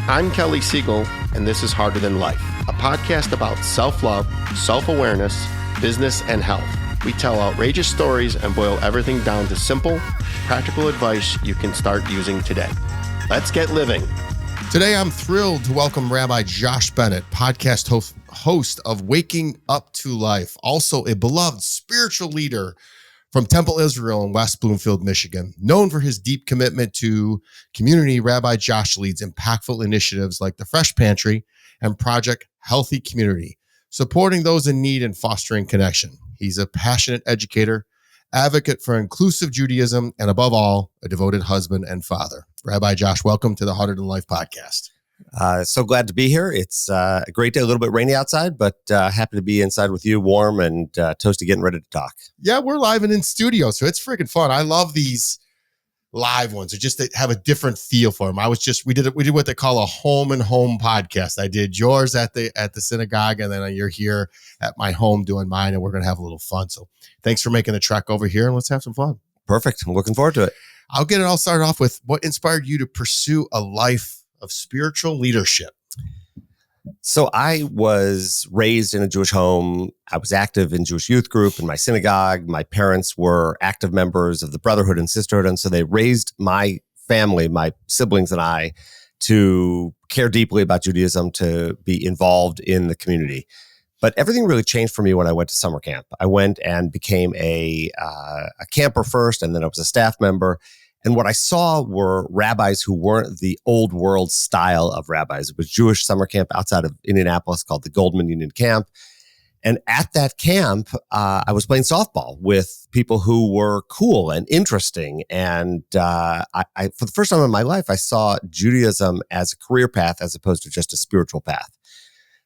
I'm Kelly Siegel, and this is Harder Than Life, a podcast about self-love, self-awareness, business, and health. We tell outrageous stories and boil everything down to simple, practical advice you can start using today. Let's get living. Today, I'm thrilled to welcome Rabbi Josh Bennett, podcast host of Waking Up to Life, also a beloved spiritual leader from Temple Israel in West Bloomfield, Michigan. Known for his deep commitment to community, Rabbi Josh leads impactful initiatives like the Fresh Pantry and Project Healthy Community, supporting those in need and fostering connection. He's a passionate educator, advocate for inclusive Judaism, and above all, a devoted husband and father. Rabbi Josh, welcome to the Harder Than Life podcast. So glad to be here. It's a great day, a little bit rainy outside, but happy to be inside with you, warm and toasty, getting ready to talk. Yeah, we're live and in studio, so it's freaking fun. I love these live ones. They have a different feel for them. We did what they call a home and home podcast. I did yours at the synagogue, and then you're here at my home doing mine, and we're going to have a little fun. So thanks for making the trek over here, and let's have some fun. Perfect. I'm looking forward to it. I'll get it all started off with what inspired you to pursue a life of spiritual leadership. So I was raised in a Jewish home. I was active in Jewish youth group in my synagogue. My parents were active members of the Brotherhood and Sisterhood. And so they raised my family, my siblings and I, to care deeply about Judaism, to be involved in the community. But everything really changed for me when I went to summer camp. I went and became a camper first, and then I was a staff member. And what I saw were rabbis who weren't the old world style of rabbis. It was Jewish summer camp outside of Indianapolis called the Goldman Union Camp. And at that camp, I was playing softball with people who were cool and interesting. And I, for the first time in my life, I saw Judaism as a career path as opposed to just a spiritual path.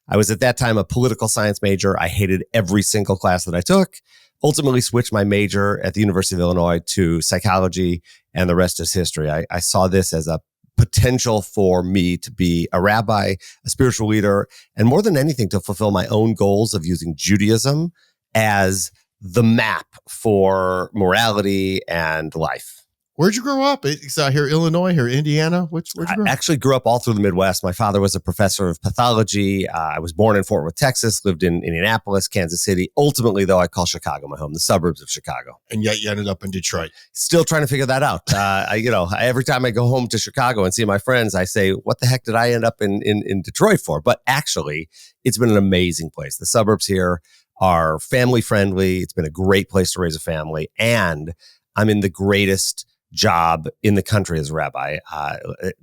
I was at that time a political science major. I hated every single class that I took. Ultimately switched my major at the University of Illinois to psychology, and the rest is history. I saw this as a potential for me to be a rabbi, a spiritual leader, and more than anything, to fulfill my own goals of using Judaism as the map for morality and life. Where'd you grow up? It's here, Illinois, here, Indiana. Where'd you grow up? I actually grew up all through the Midwest. My father was a professor of pathology. I was born in Fort Worth, Texas, lived in Indianapolis, Kansas City. Ultimately, though, I call Chicago my home, the suburbs of Chicago. And yet you ended up in Detroit. Still trying to figure that out. Every time I go home to Chicago and see my friends, I say, what the heck did I end up in Detroit for? But actually, it's been an amazing place. The suburbs here are family friendly. It's been a great place to raise a family. And I'm in the greatest job in the country as a rabbi.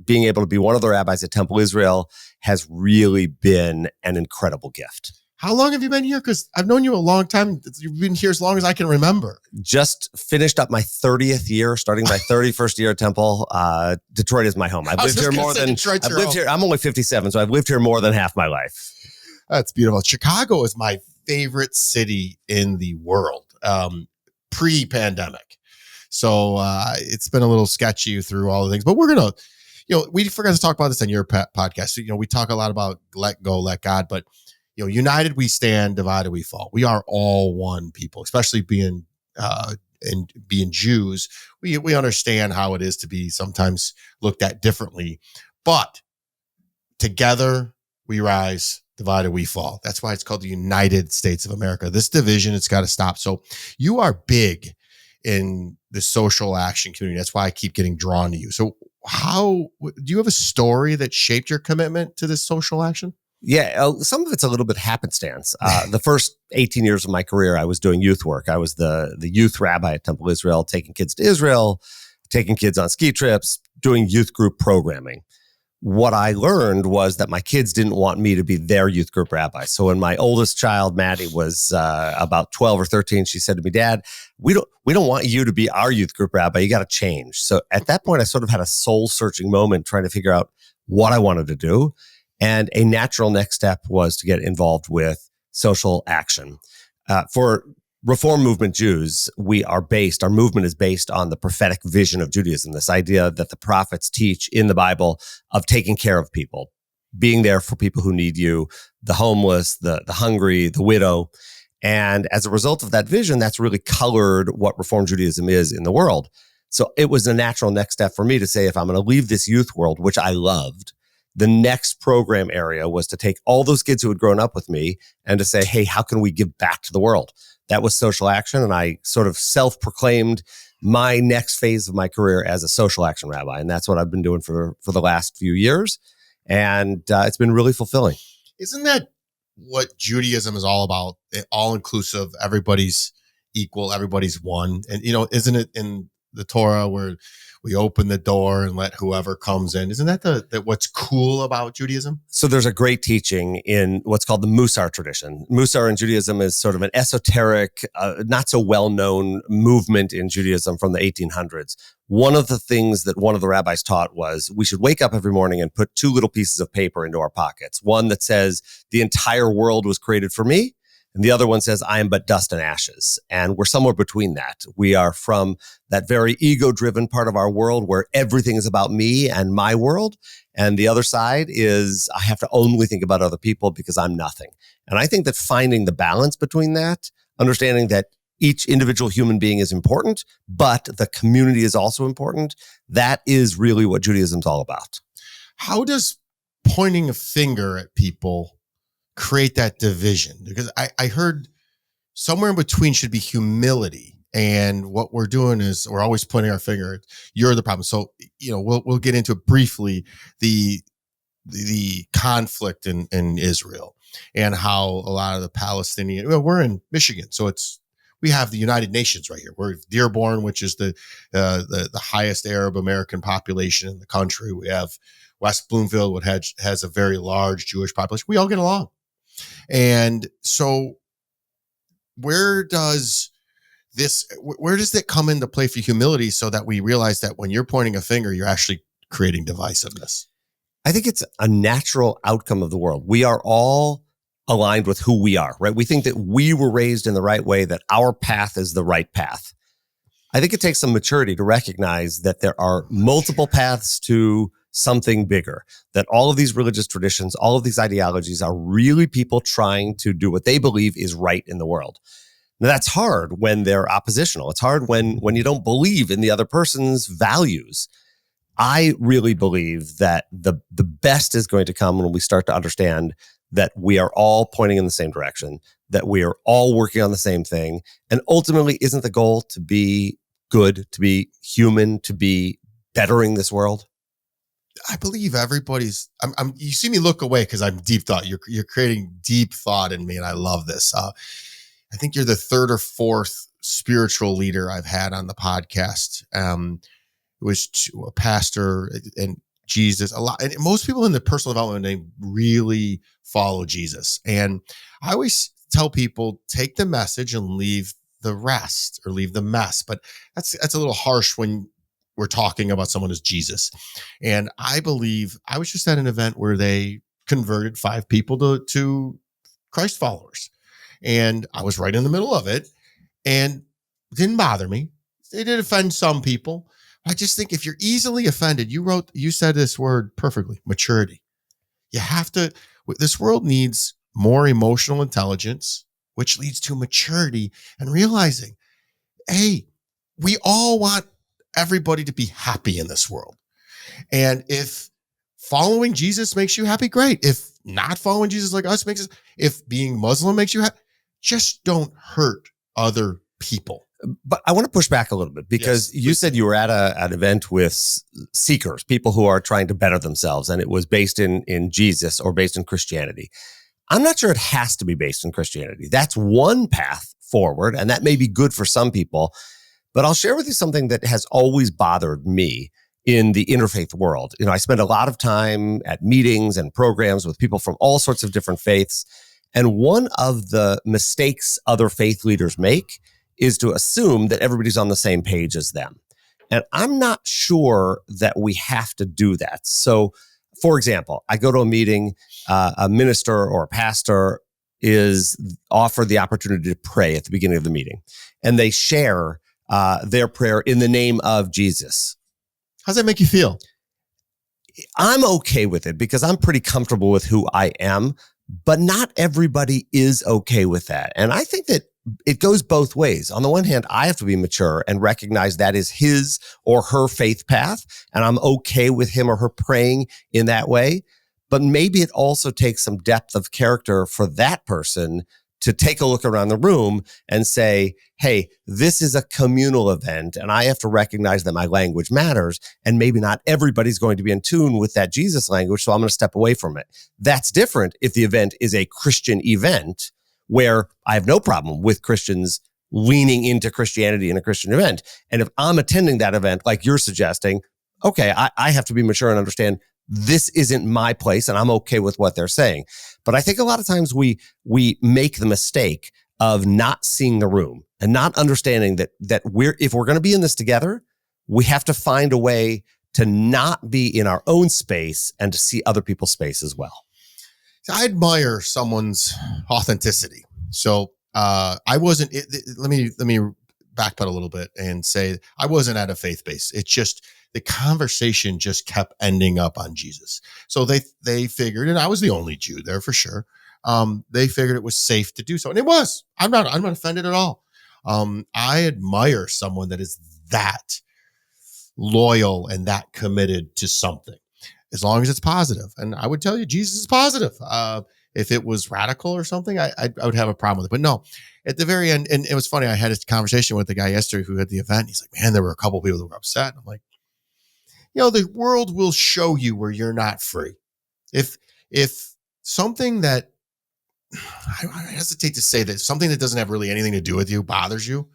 Being able to be one of the rabbis at Temple Israel has really been an incredible gift. How long have you been here? Because I've known you a long time. You've been here as long as I can remember. Just finished up my 30th year, starting my 31st year at Temple. Detroit is my home. I've lived here more than I'm only 57, so I've lived here more than half my life. That's beautiful. Chicago is my favorite city in the world, pre-pandemic. So it's been a little sketchy through all the things, but we're going to, we forgot to talk about this on your podcast. So, we talk a lot about let go, let God, but, united we stand, divided we fall. We are all one people, especially being Jews. We understand how it is to be sometimes looked at differently, but together we rise, divided we fall. That's why it's called the United States of America. This division, it's got to stop. So you are big in the social action community. That's why I keep getting drawn to you. So do you have a story that shaped your commitment to this social action? Yeah, some of it's a little bit happenstance. The first 18 years of my career, I was doing youth work. I was the youth rabbi at Temple Israel, taking kids to Israel, taking kids on ski trips, doing youth group programming. What I learned was that my kids didn't want me to be their youth group rabbi. So when my oldest child, Maddie, was about 12 or 13, she said to me, Dad, we don't want you to be our youth group rabbi. You got to change. So at that point, I sort of had a soul searching moment trying to figure out what I wanted to do. And a natural next step was to get involved with social action. For Reform movement Jews, our movement is based on the prophetic vision of Judaism, this idea that the prophets teach in the Bible of taking care of people, being there for people who need you, the homeless, the hungry, the widow. And as a result of that vision, that's really colored what Reform Judaism is in the world. So it was a natural next step for me to say, if I'm going to leave this youth world, which I loved, the next program area was to take all those kids who had grown up with me and to say, hey, how can we give back to the world? That was social action. And I sort of self-proclaimed my next phase of my career as a social action rabbi. And that's what I've been doing for the last few years. And it's been really fulfilling. Isn't that what Judaism is all about? All inclusive, everybody's equal, everybody's one. And, isn't it in the Torah where we open the door and let whoever comes in? Isn't that what's cool about Judaism? So there's a great teaching in what's called the Musar tradition. Musar in Judaism is sort of an esoteric, not so well-known movement in Judaism from the 1800s. One of the things that one of the rabbis taught was we should wake up every morning and put two little pieces of paper into our pockets. One that says the entire world was created for me, and the other one says, I am but dust and ashes. And we're somewhere between that. We are from that very ego-driven part of our world where everything is about me and my world. And the other side is I have to only think about other people because I'm nothing. And I think that finding the balance between that, understanding that each individual human being is important, but the community is also important, that is really what Judaism's all about. How does pointing a finger at people create that division? Because I heard somewhere in between should be humility. And what we're doing is we're always pointing our finger at you're the problem. So, we'll get into it briefly, the conflict in Israel and how a lot of the Palestinian, we're in Michigan. So we have the United Nations right here. We're Dearborn, which is the highest Arab American population in the country. We have West Bloomfield, which has a very large Jewish population. We all get along. And so where does that come into play for humility so that we realize that when you're pointing a finger, you're actually creating divisiveness? I think it's a natural outcome of the world. We are all aligned with who we are, right? We think that we were raised in the right way, that our path is the right path. I think it takes some maturity to recognize that there are multiple paths to something bigger, that all of these religious traditions, all of these ideologies are really people trying to do what they believe is right in the world. Now, that's hard when they're oppositional. It's hard when you don't believe in the other person's values. I really believe that the best is going to come when we start to understand that we are all pointing in the same direction, that we are all working on the same thing. And ultimately, isn't the goal to be good, to be human, to be bettering this world? I believe everybody's. You see me look away because I'm deep thought. You're creating deep thought in me, and I love this. I think you're the third or fourth spiritual leader I've had on the podcast. It was a pastor and Jesus a lot, and most people in the personal development, they really follow Jesus. And I always tell people, take the message and leave the rest, or leave the mess. But that's a little harsh when we're talking about someone as Jesus. And I believe I was just at an event where they converted 5 people to Christ followers. And I was right in the middle of it, and it didn't bother me. It did offend some people. I just think if you're easily offended, you said this word perfectly, maturity. You have to, this world needs more emotional intelligence, which leads to maturity and realizing, hey, we all want everybody to be happy in this world. And if following Jesus makes you happy, great. If not following Jesus like us makes us, if being Muslim makes you happy, just don't hurt other people. But I want to push back a little bit because you said you were at an event with seekers, people who are trying to better themselves, and it was based in Jesus or based in Christianity. I'm not sure it has to be based in Christianity. That's one path forward, and that may be good for some people. But I'll share with you something that has always bothered me in the interfaith world. I spend a lot of time at meetings and programs with people from all sorts of different faiths. And one of the mistakes other faith leaders make is to assume that everybody's on the same page as them. And I'm not sure that we have to do that. So, for example, I go to a meeting, a minister or a pastor is offered the opportunity to pray at the beginning of the meeting, and they share their prayer in the name of Jesus. How's that make you feel? I'm okay with it because I'm pretty comfortable with who I am, but not everybody is okay with that. And I think that it goes both ways. On the one hand, I have to be mature and recognize that is his or her faith path, and I'm okay with him or her praying in that way. but maybe it also takes some depth of character for that person to take a look around the room and say, hey, this is a communal event and I have to recognize that my language matters. And maybe not everybody's going to be in tune with that Jesus language, so I'm going to step away from it. That's different if the event is a Christian event where I have no problem with Christians leaning into Christianity in a Christian event. And if I'm attending that event, like you're suggesting, okay, I have to be mature and understand this isn't my place and I'm okay with what they're saying. But I think a lot of times we make the mistake of not seeing the room and not understanding that if we're going to be in this together, we have to find a way to not be in our own space and to see other people's space as well. I admire someone's authenticity. So I wasn't. Let me backpedal a little bit and say I wasn't at a faith base. It's just the conversation just kept ending up on Jesus. So they figured, and I was the only Jew there for sure. They figured it was safe to do so, and it was. I'm not offended at all. I admire someone that is that loyal and that committed to something, as long as it's positive. And I would tell you, Jesus is positive. If it was radical or something, I would have a problem with it. But no, at the very end, and it was funny, I had a conversation with the guy yesterday who had the event. He's like, man, there were a couple of people that were upset. And I'm like, the world will show you where you're not free. If something that, I hesitate to say that, something that doesn't have really anything to do with you bothers you,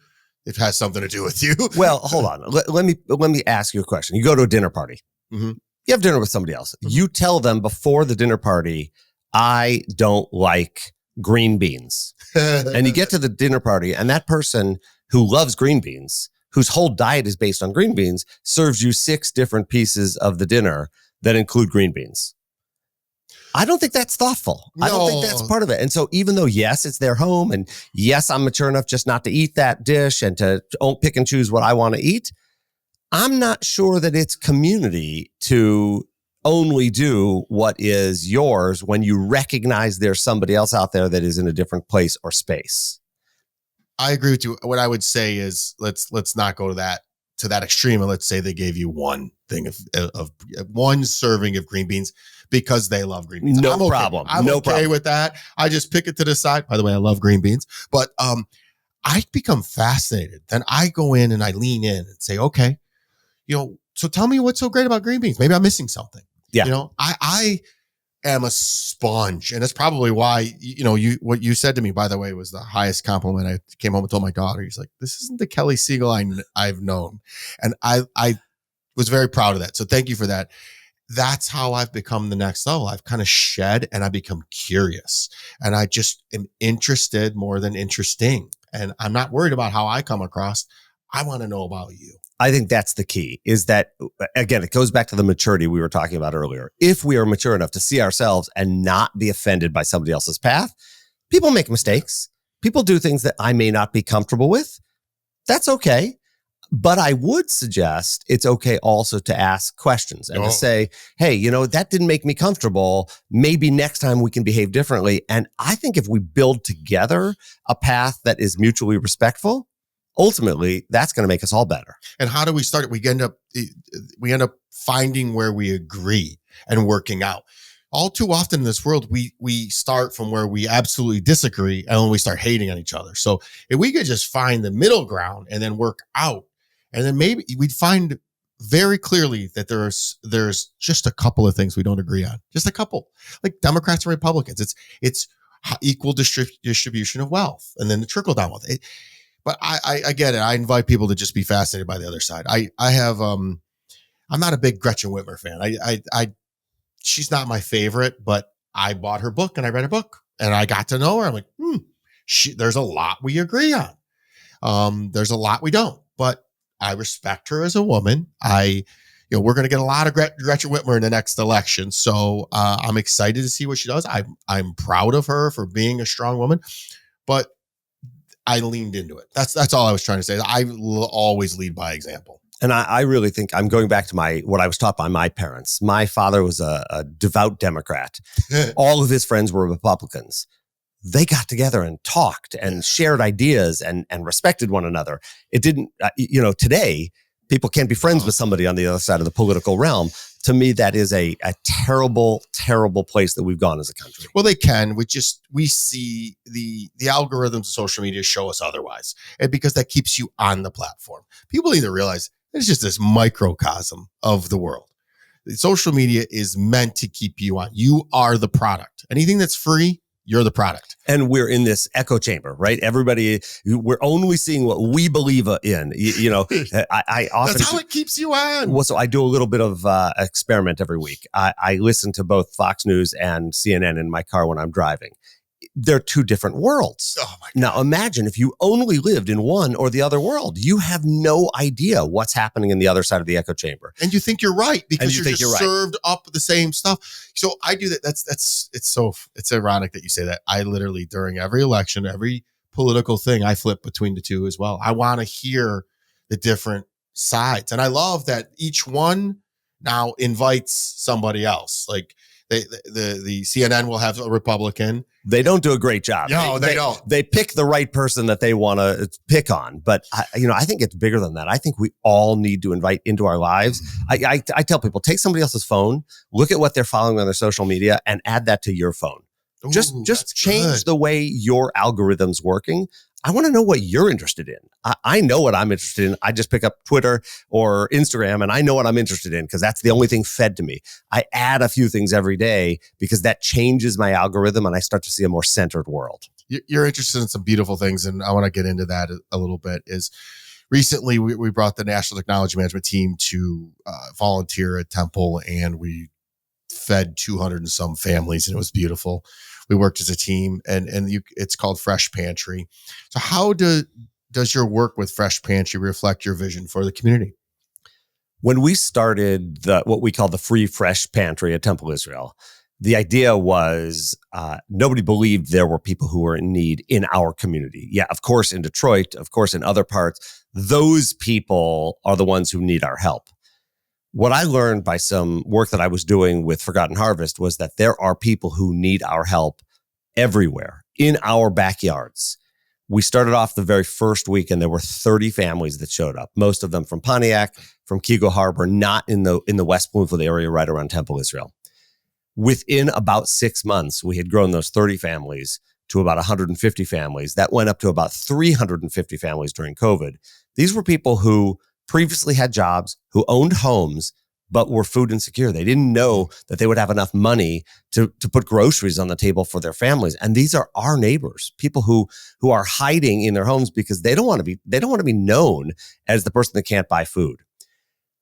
it has something to do with you. Well, hold on. Let me ask you a question. You go to a dinner party. Mm-hmm. You have dinner with somebody else. Mm-hmm. You tell them before the dinner party, I don't like green beans. And you get to the dinner party and that person who loves green beans, whose whole diet is based on green beans, serves you 6 different pieces of the dinner that include green beans. I don't think that's thoughtful. No. I don't think that's part of it. And so even though, yes, it's their home and yes, I'm mature enough just not to eat that dish and to pick and choose what I want to eat, I'm not sure that it's community to only do what is yours when you recognize there's somebody else out there that is in a different place or space. I agree with you. What I would say is let's not go to that extreme. And let's say they gave you one thing of one serving of green beans because they love green beans. No problem. I'm okay with that. I just pick it to the side. By the way, I love green beans, but I become fascinated. Then I go in and I lean in and say, okay, so tell me what's so great about green beans. Maybe I'm missing something. Yeah. I am a sponge, and that's probably why, what you said to me, by the way, was the highest compliment. I came home and told my daughter, he's like, this isn't the Kelly Siegel I've known. And I was very proud of that. So thank you for that. That's how I've become the next level. I've kind of shed and I become curious, and I just am interested more than interesting. And I'm not worried about how I come across. I want to know about you. I think that's the key, is that, again, it goes back to the maturity we were talking about earlier. If we are mature enough to see ourselves and not be offended by somebody else's path, people make mistakes. People do things that I may not be comfortable with. That's okay. But I would suggest it's okay also to ask questions and to say, hey, that didn't make me comfortable. Maybe next time we can behave differently. And I think if we build together a path that is mutually respectful, ultimately, that's going to make us all better. And how do we start it? We end up finding where we agree and working out. All too often in this world, we start from where we absolutely disagree, and then we start hating on each other. So if we could just find the middle ground and then work out, and then maybe we'd find very clearly that there's just a couple of things we don't agree on. Just a couple, like Democrats and Republicans. It's equal distribution of wealth, and then the trickle down wealth. But I get it. I invite people to just be fascinated by the other side. I'm not a big Gretchen Whitmer fan. She's not my favorite, but I bought her book and I read her book and I got to know her. I'm like, there's a lot we agree on. There's a lot we don't, but I respect her as a woman. We're going to get a lot of Gretchen Whitmer in the next election. So I'm excited to see what she does. I'm proud of her for being a strong woman, but I leaned into it. That's all I was trying to say. I will always lead by example. And I really think I'm going back to what I was taught by my parents. My father was a devout Democrat. All of his friends were Republicans. They got together and talked and shared ideas and respected one another. It didn't, today, people can't be friends with somebody on the other side of the political realm. To me, that is a terrible, terrible place that we've gone as a country. Well, they can. We see the algorithms of social media show us otherwise. And because that keeps you on the platform. People need to realize it's just this microcosm of the world. Social media is meant to keep you on. You are the product. Anything that's free, you're the product. And we're in this echo chamber, right? Everybody, we're only seeing what we believe in. I often... That's how it keeps you on. Well, so I do a little bit of experiment every week. I listen to both Fox News and CNN in my car when I'm driving. They're two different worlds. Oh my God. Now imagine if you only lived in one or the other world. You have no idea what's happening in the other side of the echo chamber. And you think you're right because you're just right. served up the same stuff. So I do that. It's ironic that you say that. I literally, during every election, every political thing, I flip between the two as well. I want to hear the different sides. And I love that each one now invites somebody else. Like the CNN will have a Republican. They don't do a great job. No, they don't. They pick the right person that they want to pick on. But I think it's bigger than that. I think we all need to invite into our lives. I tell people, take somebody else's phone, look at what they're following on their social media, and add that to your phone. Ooh, Just change the way your algorithm's working. I want to know what you're interested in. I know what I'm interested in. I just pick up Twitter or Instagram and I know what I'm interested in because that's the only thing fed to me. I add a few things every day because that changes my algorithm and I start to see a more centered world. You're interested in some beautiful things, and I want to get into that a little bit. Is recently we brought the National Technology Management team to volunteer at Temple, and we fed 200 and some families, and it was beautiful. We worked as a team, and it's called Fresh Pantry. So how does your work with Fresh Pantry reflect your vision for the community? When we started what we call the free Fresh Pantry at Temple Israel, the idea was nobody believed there were people who were in need in our community. Yeah, of course, in Detroit, of course, in other parts, those people are the ones who need our help. What I learned by some work that I was doing with Forgotten Harvest was that there are people who need our help everywhere in our backyards. We started off the very first week and there were 30 families that showed up, most of them from Pontiac, from Kego Harbor, not in the West Bloomfield area right around Temple Israel. Within about 6 months, we had grown those 30 families to about 150 families. That went up to about 350 families during COVID. These were people who previously had jobs, who owned homes, but were food insecure. They didn't know that they would have enough money to put groceries on the table for their families. And these are our neighbors, people who are hiding in their homes because they don't want to be known as the person that can't buy food.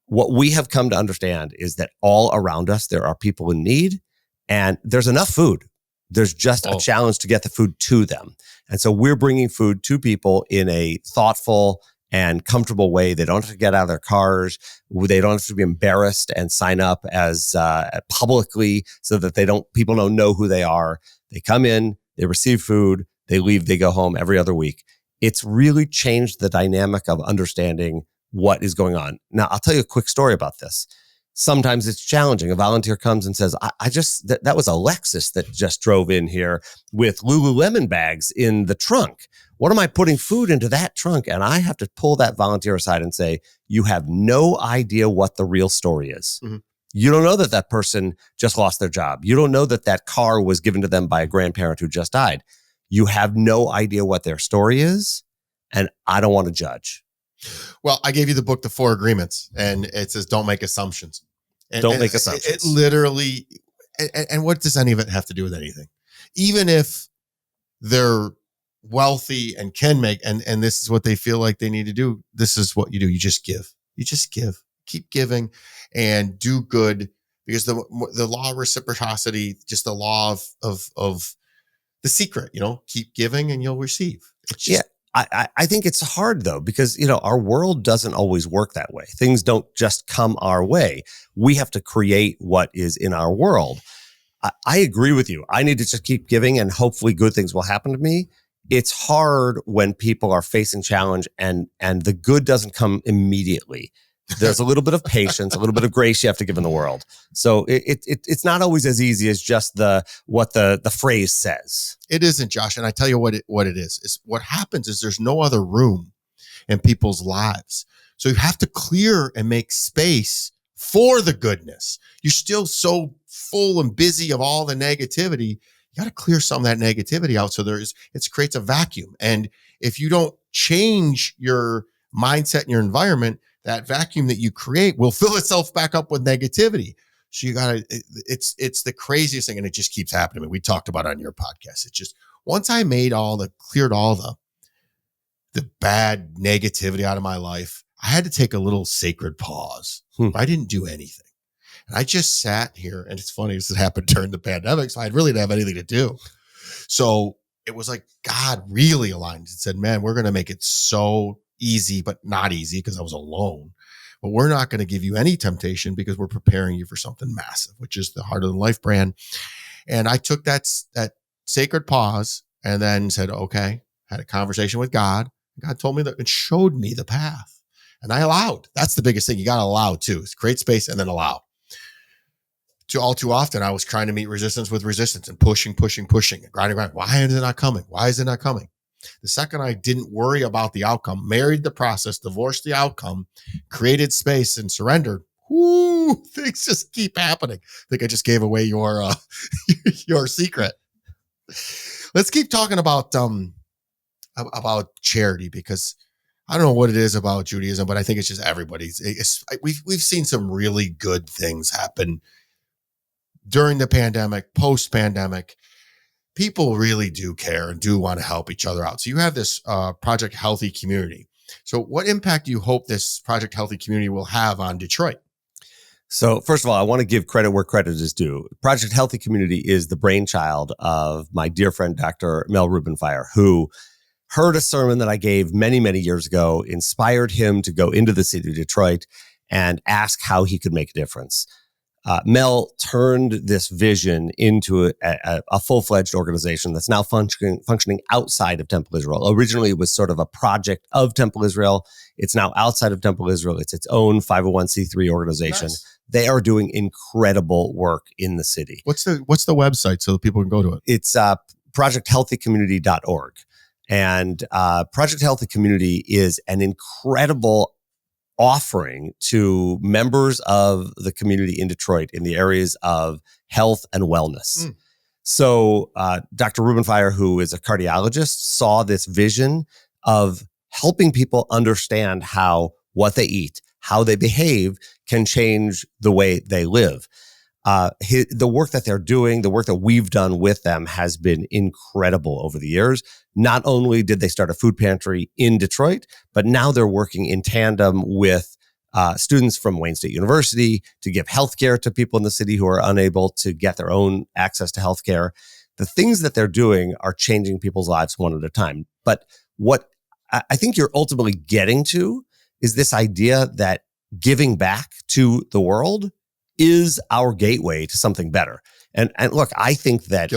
What we have come to understand is that all around us, there are people in need and there's enough food. There's just a challenge to get the food to them. And so we're bringing food to people in a thoughtful and comfortable way. They don't have to get out of their cars. They don't have to be embarrassed and sign up as publicly so that people don't know who they are. They come in, they receive food, they leave, they go home every other week. It's really changed the dynamic of understanding what is going on. Now, I'll tell you a quick story about this. Sometimes it's challenging. A volunteer comes and says, that was a Lexus that just drove in here with Lululemon bags in the trunk. What am I putting food into that trunk? And I have to pull that volunteer aside and say, you have no idea what the real story is. Mm-hmm. You don't know that person just lost their job. You don't know that car was given to them by a grandparent who just died. You have no idea what their story is. And I don't want to judge. Well, I gave you the book, The Four Agreements, and it says, don't make assumptions. Don't make assumptions. It literally, and what does any of it have to do with anything? Even if they're wealthy and can make, and this is what they feel like they need to do, this is what you do. You just give. Keep giving and do good, because the law of reciprocity, just the law of the secret, keep giving and you'll receive. Yeah. I think it's hard though, because, our world doesn't always work that way. Things don't just come our way. We have to create what is in our world. I agree with you. I need to just keep giving and hopefully good things will happen to me. It's hard when people are facing challenge and the good doesn't come immediately. There's a little bit of patience, a little bit of grace you have to give in the world. So it's not always as easy as just what the phrase says. It isn't, Josh. And I tell you what it is what happens is there's no other room in people's lives. So you have to clear and make space for the goodness. You're still so full and busy of all the negativity. You got to clear some of that negativity out. So it creates a vacuum. And if you don't change your mindset and your environment, that vacuum that you create will fill itself back up with negativity. So you gotta, it's the craziest thing. And it just keeps happening. I mean, we talked about it on your podcast. It's just, once I cleared all the bad negativity out of my life, I had to take a little sacred pause. I didn't do anything. And I just sat here, and it's funny, this happened during the pandemic, so I really didn't have anything to do. So it was like God really aligned and said, man, we're going to make it so easy, but not easy because I was alone. But we're not going to give you any temptation because we're preparing you for something massive, which is the Harder Than Life brand. And I took that sacred pause and then said, okay, had a conversation with God. God told me that and showed me the path. And I allowed. That's the biggest thing. You got to allow too. Is create space and then allow. All too often, I was trying to meet resistance with resistance and pushing, grinding. Why is it not coming? Why is it not coming? The second I didn't worry about the outcome, married the process, divorced the outcome, created space and surrendered, things just keep happening. I think I just gave away your secret. Let's keep talking about charity, because I don't know what it is about Judaism, but I think it's just everybody's. We've seen some really good things happen during the pandemic, post-pandemic. People really do care and do want to help each other out. So you have this Project Healthy Community. So what impact do you hope this Project Healthy Community will have on Detroit? So first of all, I want to give credit where credit is due. Project Healthy Community is the brainchild of my dear friend, Dr. Mel Rubenfire, who heard a sermon that I gave many, many years ago, inspired him to go into the city of Detroit and ask how he could make a difference. Mel turned this vision into a full-fledged organization that's now functioning outside of Temple Israel. Originally, it was sort of a project of Temple Israel. It's now outside of Temple Israel. It's its own 501c3 organization. Nice. They are doing incredible work in the city. What's the website so that people can go to it? It's projecthealthycommunity.org. And Project Healthy Community is an incredible offering to members of the community in Detroit in the areas of health and wellness. So Dr. Rubenfire, who is a cardiologist, saw this vision of helping people understand how what they eat, how they behave can change the way they live. The work that they're doing, the work that we've done with them has been incredible over the years. Not only did they start a food pantry in Detroit, but now they're working in tandem with students from Wayne State University to give healthcare to people in the city who are unable to get their own access to healthcare. The things that they're doing are changing people's lives one at a time. But what I think you're ultimately getting to is this idea that giving back to the world is our gateway to something better. And look, I think that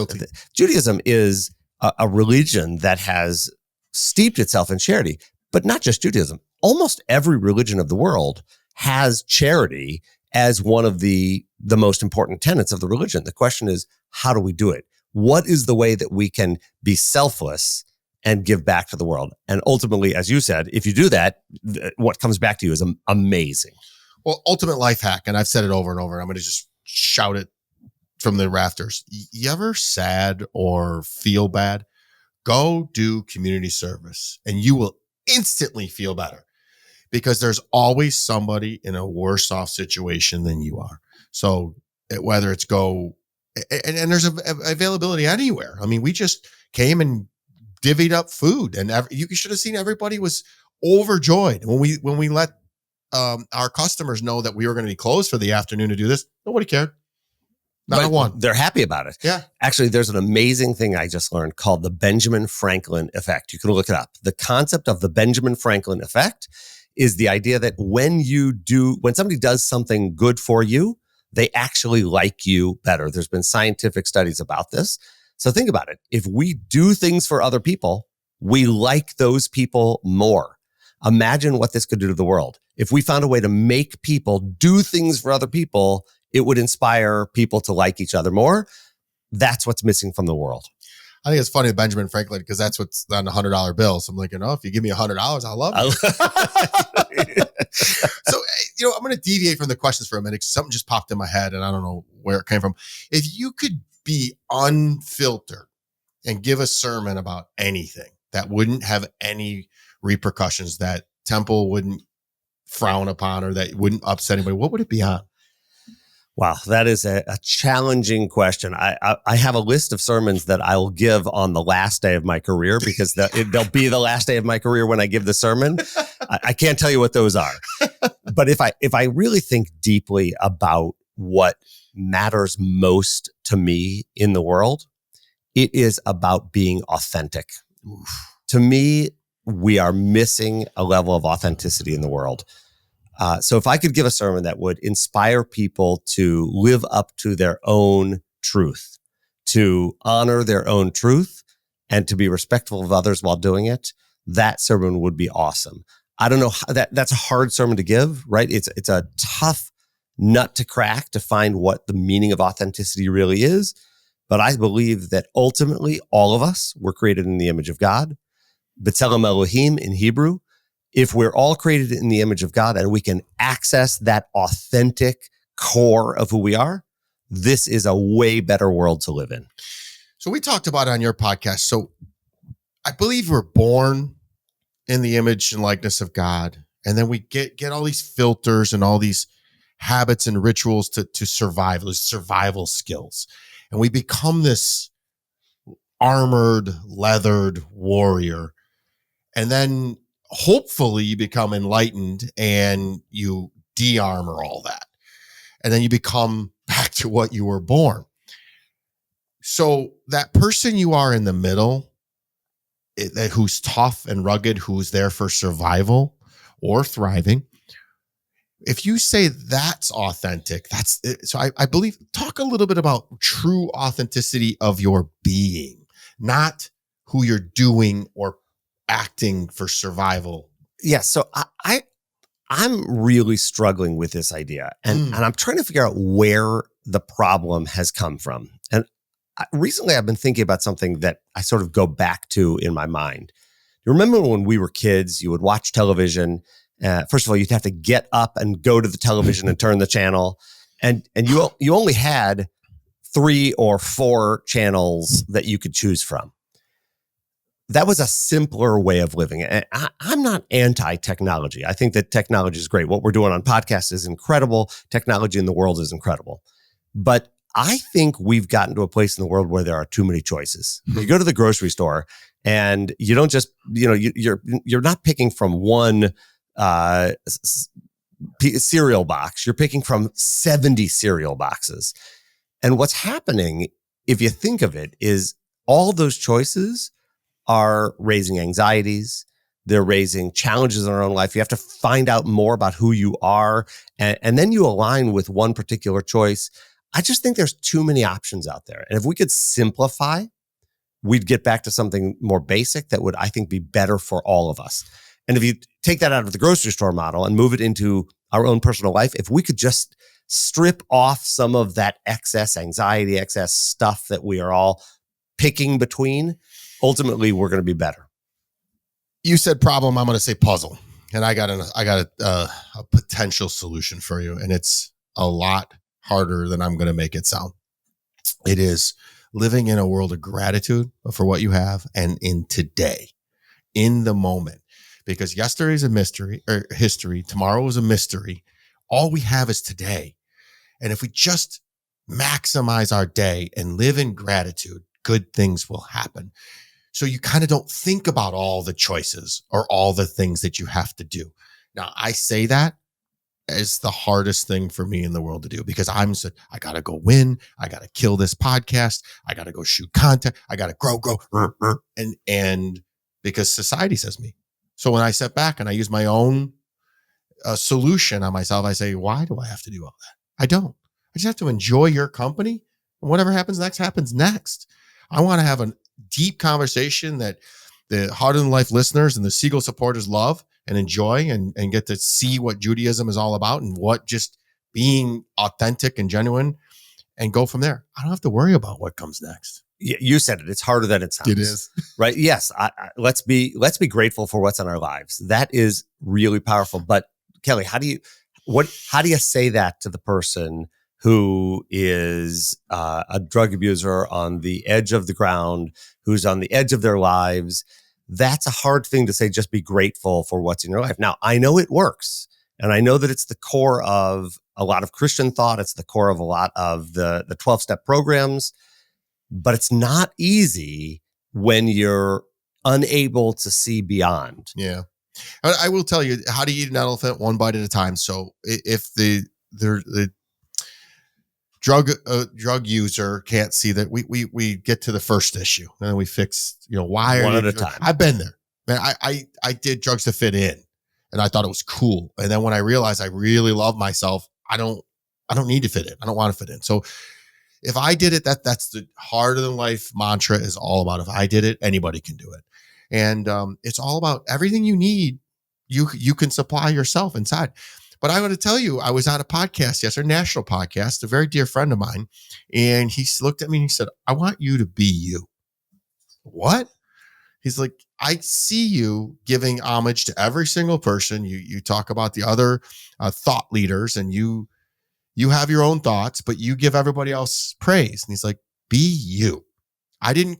Judaism is a religion that has steeped itself in charity, but not just Judaism. Almost every religion of the world has charity as one of the most important tenets of the religion. The question is, how do we do it? What is the way that we can be selfless and give back to the world? And ultimately, as you said, if you do that, what comes back to you is amazing. Well, ultimate life hack, and I've said it over and over, and I'm going to just shout it from the rafters. You ever sad or feel bad? Go do community service, and you will instantly feel better, because there's always somebody in a worse off situation than you are. So whether it's and there's availability anywhere. I mean, we just came and divvied up food, and you should have seen everybody was overjoyed when we let our customers know that we were going to be closed for the afternoon to do this. Nobody cared. Not one. They're happy about it. Yeah. Actually, there's an amazing thing I just learned called the Benjamin Franklin effect. You can look it up. The concept of the Benjamin Franklin effect is the idea that when somebody does something good for you, they actually like you better. There's been scientific studies about this. So think about it. If we do things for other people, we like those people more. Imagine what this could do to the world. If we found a way to make people do things for other people, it would inspire people to like each other more. That's what's missing from the world. I think it's funny, Benjamin Franklin, because that's what's on the $100 bill. So I'm like, if you give me $100, I'll love it. So, I'm going to deviate from the questions for a minute. Something just popped in my head and I don't know where it came from. If you could be unfiltered and give a sermon about anything that wouldn't have any repercussions, that Temple wouldn't frown upon or that wouldn't upset anybody, what would it be on? Wow, that is a challenging question. I have a list of sermons that I will give on the last day of my career because they'll be the last day of my career when I give the sermon. I can't tell you what those are. But if I really think deeply about what matters most to me in the world, it is about being authentic. To me, we are missing a level of authenticity in the world. So if I could give a sermon that would inspire people to live up to their own truth, to honor their own truth, and to be respectful of others while doing it, that sermon would be awesome. I don't know how that's a hard sermon to give, right? It's a tough nut to crack to find what the meaning of authenticity really is. But I believe that ultimately all of us were created in the image of God. B'Tselem Elohim in Hebrew. If we're all created in the image of God and we can access that authentic core of who we are, this is a way better world to live in. So we talked about it on your podcast. So I believe we're born in the image and likeness of God. And then we get all these filters and all these habits and rituals to survive, those survival skills. And we become this armored, leathered warrior. And then hopefully you become enlightened and you de-armor all that. And then you become back to what you were born. So that person you are in the middle, who's tough and rugged, who's there for survival or thriving, if you say that's authentic, so I believe, talk a little bit about true authenticity of your being, not who you're doing or acting for survival. Yeah. So I'm really struggling with this idea and I'm trying to figure out where the problem has come from. And recently I've been thinking about something that I sort of go back to in my mind. You remember when we were kids, you would watch television. First of all, you'd have to get up and go to the television and turn the channel. And you only had 3 or 4 channels that you could choose from. That was a simpler way of living. And I'm not anti-technology. I think that technology is great. What we're doing on podcasts is incredible. Technology in the world is incredible. But I think we've gotten to a place in the world where there are too many choices. You go to the grocery store and you don't just, you're not picking from one cereal box. You're picking from 70 cereal boxes. And what's happening, if you think of it, is all those choices are raising anxieties. They're raising challenges in our own life. You have to find out more about who you are. And then you align with one particular choice. I just think there's too many options out there. And if we could simplify, we'd get back to something more basic that would, I think, be better for all of us. And if you take that out of the grocery store model and move it into our own personal life, if we could just strip off some of that excess anxiety, excess stuff that we are all picking between, ultimately, we're going to be better. You said problem. I'm going to say puzzle, and I got a potential solution for you, and it's a lot harder than I'm going to make it sound. It is living in a world of gratitude for what you have, and in today, in the moment, because yesterday is a mystery or history. Tomorrow is a mystery. All we have is today, and if we just maximize our day and live in gratitude, good things will happen. So you kind of don't think about all the choices or all the things that you have to do. Now, I say that as the hardest thing for me in the world to do because I got to go win. I got to kill this podcast. I got to go shoot content. I got to grow. And because society says me. So when I step back and I use my own solution on myself, I say, why do I have to do all that? I don't. I just have to enjoy your company. And whatever happens next. I want to have a deep conversation that the Heart in Life listeners and the Siegel supporters love and enjoy and get to see what Judaism is all about and what just being authentic and genuine and go from there. I don't have to worry about what comes next. You said it. It's harder than it sounds. It is. Right? Yes. Let's be grateful for what's in our lives. That is really powerful. But Kelly, how do you say that to the person who is a drug abuser on the edge of the ground, who's on the edge of their lives? That's a hard thing to say. Just be grateful for what's in your life. Now, I know it works. And I know that it's the core of a lot of Christian thought. It's the core of a lot of the 12-step programs. But it's not easy when you're unable to see beyond. Yeah. I will tell you, how to eat an elephant one bite at a time. So if the drug user can't see that, we get to the first issue and then we fix, why one are at a time. I've been there, man. I did drugs to fit in and I thought it was cool. And then when I realized I really love myself, I don't need to fit in. I don't want to fit in. So if I did it, that's the harder than life mantra is all about. If I did it, anybody can do it. And it's all about everything you need. You can supply yourself inside. But I want to tell you, I was on a podcast yesterday, a national podcast, a very dear friend of mine. And he looked at me and he said, I want you to be you. What? He's like, I see you giving homage to every single person. You talk about the other thought leaders and you have your own thoughts, but you give everybody else praise. And he's like, be you. I didn't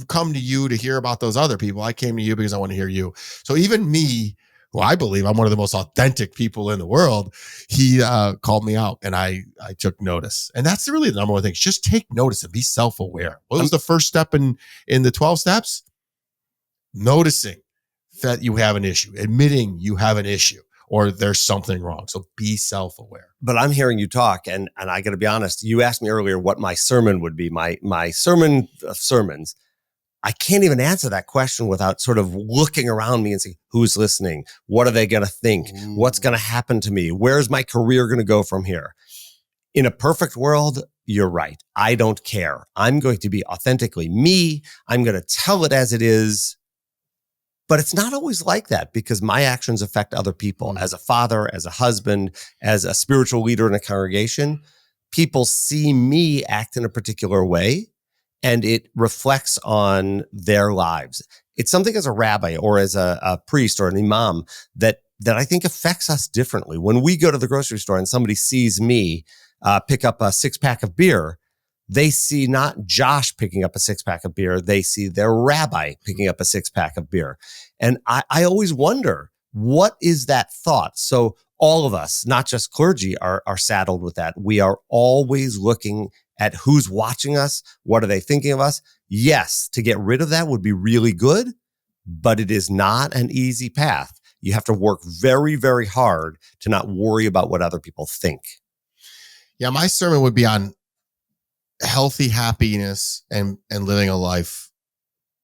come to you to hear about those other people. I came to you because I want to hear you. So even me, who I believe I'm one of the most authentic people in the world, he called me out and I took notice. And that's really the number one thing. Just take notice and be self-aware. What was the first step in the 12 steps? Noticing that you have an issue, admitting you have an issue, or there's something wrong. So be self-aware. But I'm hearing you talk, and I got to be honest. You asked me earlier what my sermon would be. My sermon of sermons. I can't even answer that question without sort of looking around me and saying, who's listening? What are they going to think? Ooh. What's going to happen to me? Where's my career going to go from here? In a perfect world, you're right. I don't care. I'm going to be authentically me. I'm going to tell it as it is. But it's not always like that because my actions affect other people. As a father, as a husband, as a spiritual leader in a congregation, people see me act in a particular way and it reflects on their lives. It's something as a rabbi or as a priest or an imam that I think affects us differently. When we go to the grocery store and somebody sees me pick up a 6-pack of beer, they see not Josh picking up a 6-pack of beer. They see their rabbi picking up a 6-pack of beer. And I always wonder, what is that thought? So all of us, not just clergy, are saddled with that. We are always looking at who's watching us. What are they thinking of us? Yes, to get rid of that would be really good, but it is not an easy path. You have to work very, very hard to not worry about what other people think. Yeah, my sermon would be on healthy happiness and living a life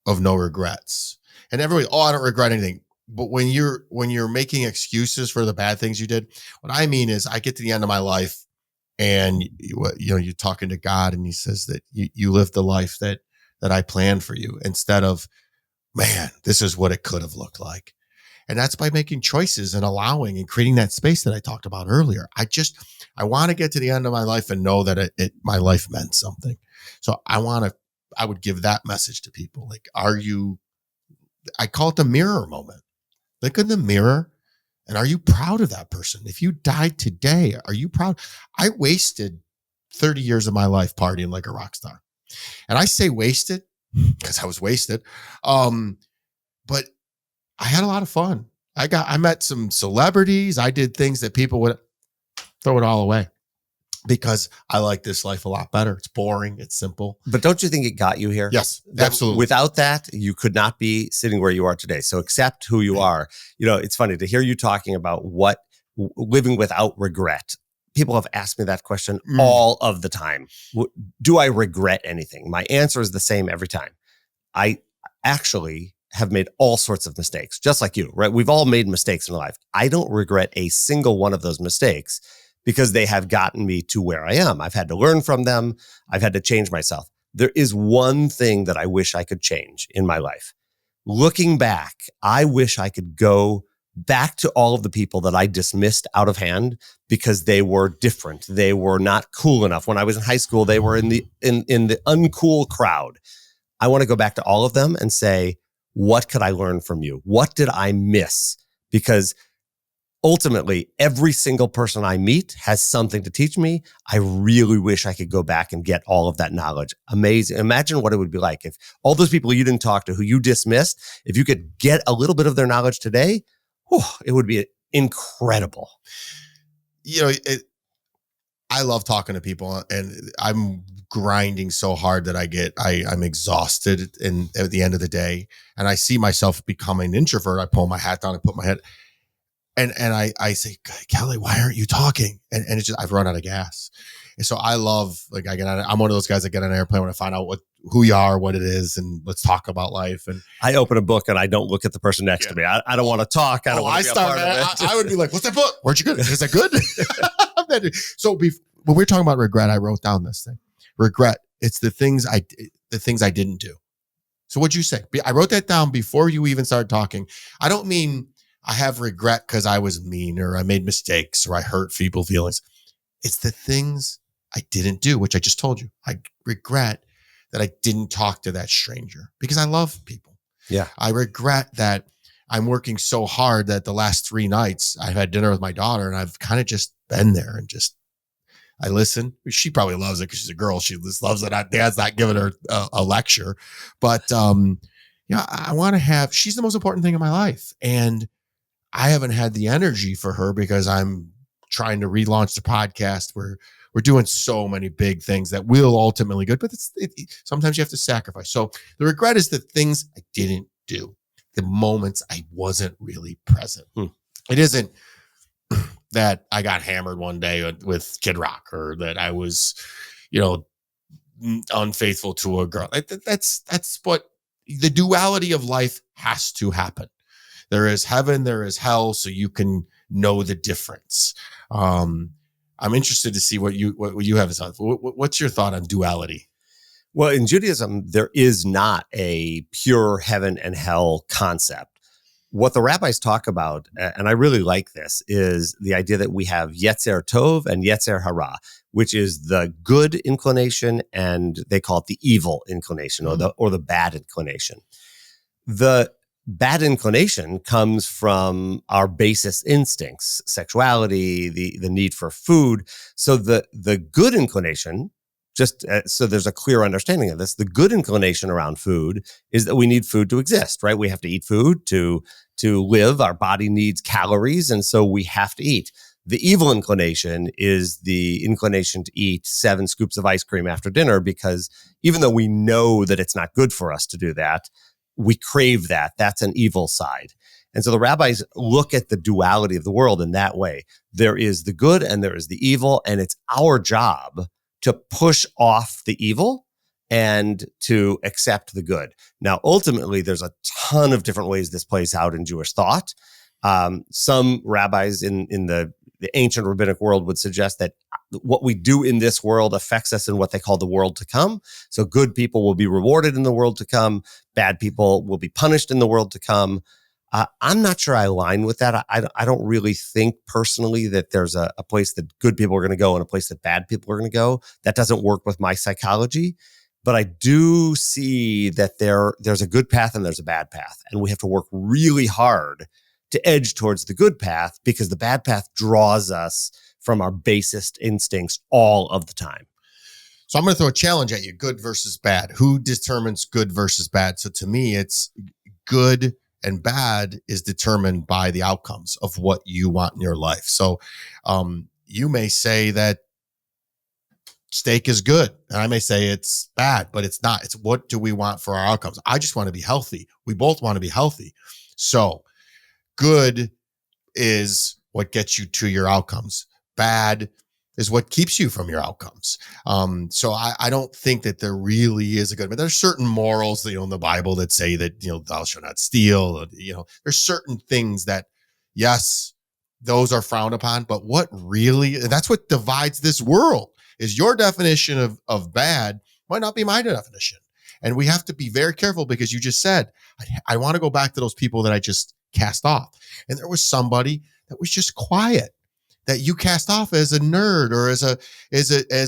of no regrets. And everybody, I don't regret anything. But when you're making excuses for the bad things you did, what I mean is I get to the end of my life and you're talking to God and he says that you lived the life that I planned for you instead of, man, this is what it could have looked like. And that's by making choices and allowing and creating that space that I talked about earlier. I want to get to the end of my life and know that my life meant something. So I would give that message to people. Like, I call it the mirror moment. Look in the mirror and are you proud of that person? If you died today, are you proud? I wasted 30 years of my life partying like a rock star. And I say wasted because I was wasted. But I had a lot of fun. I met some celebrities. I did things that people would throw it all away because I like this life a lot better. It's boring. It's simple. But don't you think it got you here? Yes, absolutely. Without that, you could not be sitting where you are today. So accept who you are. It's funny to hear you talking about living without regret. People have asked me that question all of the time. Do I regret anything? My answer is the same every time. I actually have made all sorts of mistakes, just like you, right? We've all made mistakes in life. I don't regret a single one of those mistakes because they have gotten me to where I am. I've had to learn from them. I've had to change myself. There is one thing that I wish I could change in my life. Looking back, I wish I could go back to all of the people that I dismissed out of hand because they were different. They were not cool enough. When I was in high school, they were in the uncool crowd. I want to go back to all of them and say, what could I learn from you? What did I miss? Because ultimately, every single person I meet has something to teach me. I really wish I could go back and get all of that knowledge. Amazing. Imagine what it would be like if all those people you didn't talk to, who you dismissed, if you could get a little bit of their knowledge today, it would be incredible. I love talking to people, and I'm grinding so hard that I'm exhausted at the end of the day, and I see myself becoming an introvert. I pull my hat down and put my head, and I say, Kelly, why aren't you talking? And it's just, I've run out of gas. And so I love, I'm one of those guys that get on an airplane when I find out who you are, what it is, and let's talk about life. And I open a book and I don't look at the person next to me. I don't want to talk. I don't want to be a part of it. I would be like, what's that book? Where'd you get it? Is that good? So when we're talking about regret, I wrote down this thing. Regret. It's the things I didn't do. So what'd you say? I wrote that down before you even started talking. I don't mean I have regret because I was mean or I made mistakes or I hurt people's feelings. It's the things I didn't do, which I just told you. I regret that I didn't talk to that stranger because I love people. Yeah. I regret that I'm working so hard that the last 3 nights I've had dinner with my daughter and I've kind of just been there and just, I listen. She probably loves it because she's a girl. She just loves it. Dad's not giving her a lecture, but I want to have, she's the most important thing in my life. And I haven't had the energy for her because I'm trying to relaunch the podcast. We're doing so many big things that will ultimately good, but sometimes you have to sacrifice. So the regret is the things I didn't do, the moments I wasn't really present. It isn't that I got hammered one day with Kid Rock or that I was, unfaithful to a girl. That's what the duality of life has to happen. There is heaven, there is hell, so you can know the difference. I'm interested to see what you have to say. What's your thought on duality? Well, in Judaism, there is not a pure heaven and hell concept. What the rabbis talk about, and I really like this, is the idea that we have Yetzer Tov and Yetzer Hara, which is the good inclination, and they call it the evil inclination or the bad inclination. The bad inclination comes from our basest instincts, sexuality, the need for food. So the good inclination, just so there's a clear understanding of this, the good inclination around food is that we need food to exist, right? We have to eat food to live. Our body needs calories, and so we have to eat. The evil inclination is the inclination to eat 7 scoops of ice cream after dinner, because even though we know that it's not good for us to do that, we crave that. That's an evil side. And so the rabbis look at the duality of the world in that way. There is the good and there is the evil, and it's our job to push off the evil and to accept the good. Now, ultimately, there's a ton of different ways this plays out in Jewish thought. Some rabbis in the ancient rabbinic world would suggest that what we do in this world affects us in what they call the world to come. So good people will be rewarded in the world to come. Bad people will be punished in the world to come. I'm not sure I align with that. I don't really think personally that there's a place that good people are going to go and a place that bad people are going to go. That doesn't work with my psychology. But I do see that there's a good path and there's a bad path. And we have to work really hard to edge towards the good path, because the bad path draws us from our basest instincts all of the time. So I'm going to throw a challenge at you. Good versus bad. Who determines good versus bad? So to me, it's good and bad is determined by the outcomes of what you want in your life. So you may say that steak is good, and I may say it's bad, but it's not. It's what do we want for our outcomes? I just want to be healthy. We both want to be healthy. So good is what gets you to your outcomes. Bad is what keeps you from your outcomes. So I don't think that there really is a good, but there's certain morals that, in the Bible that say that, thou shalt not steal. There's certain things that, yes, those are frowned upon, but what really, that's what divides this world, is your definition of bad might not be my definition. And we have to be very careful, because you just said, I want to go back to those people that I just cast off. And there was somebody that was just quiet, that you cast off as a nerd or as a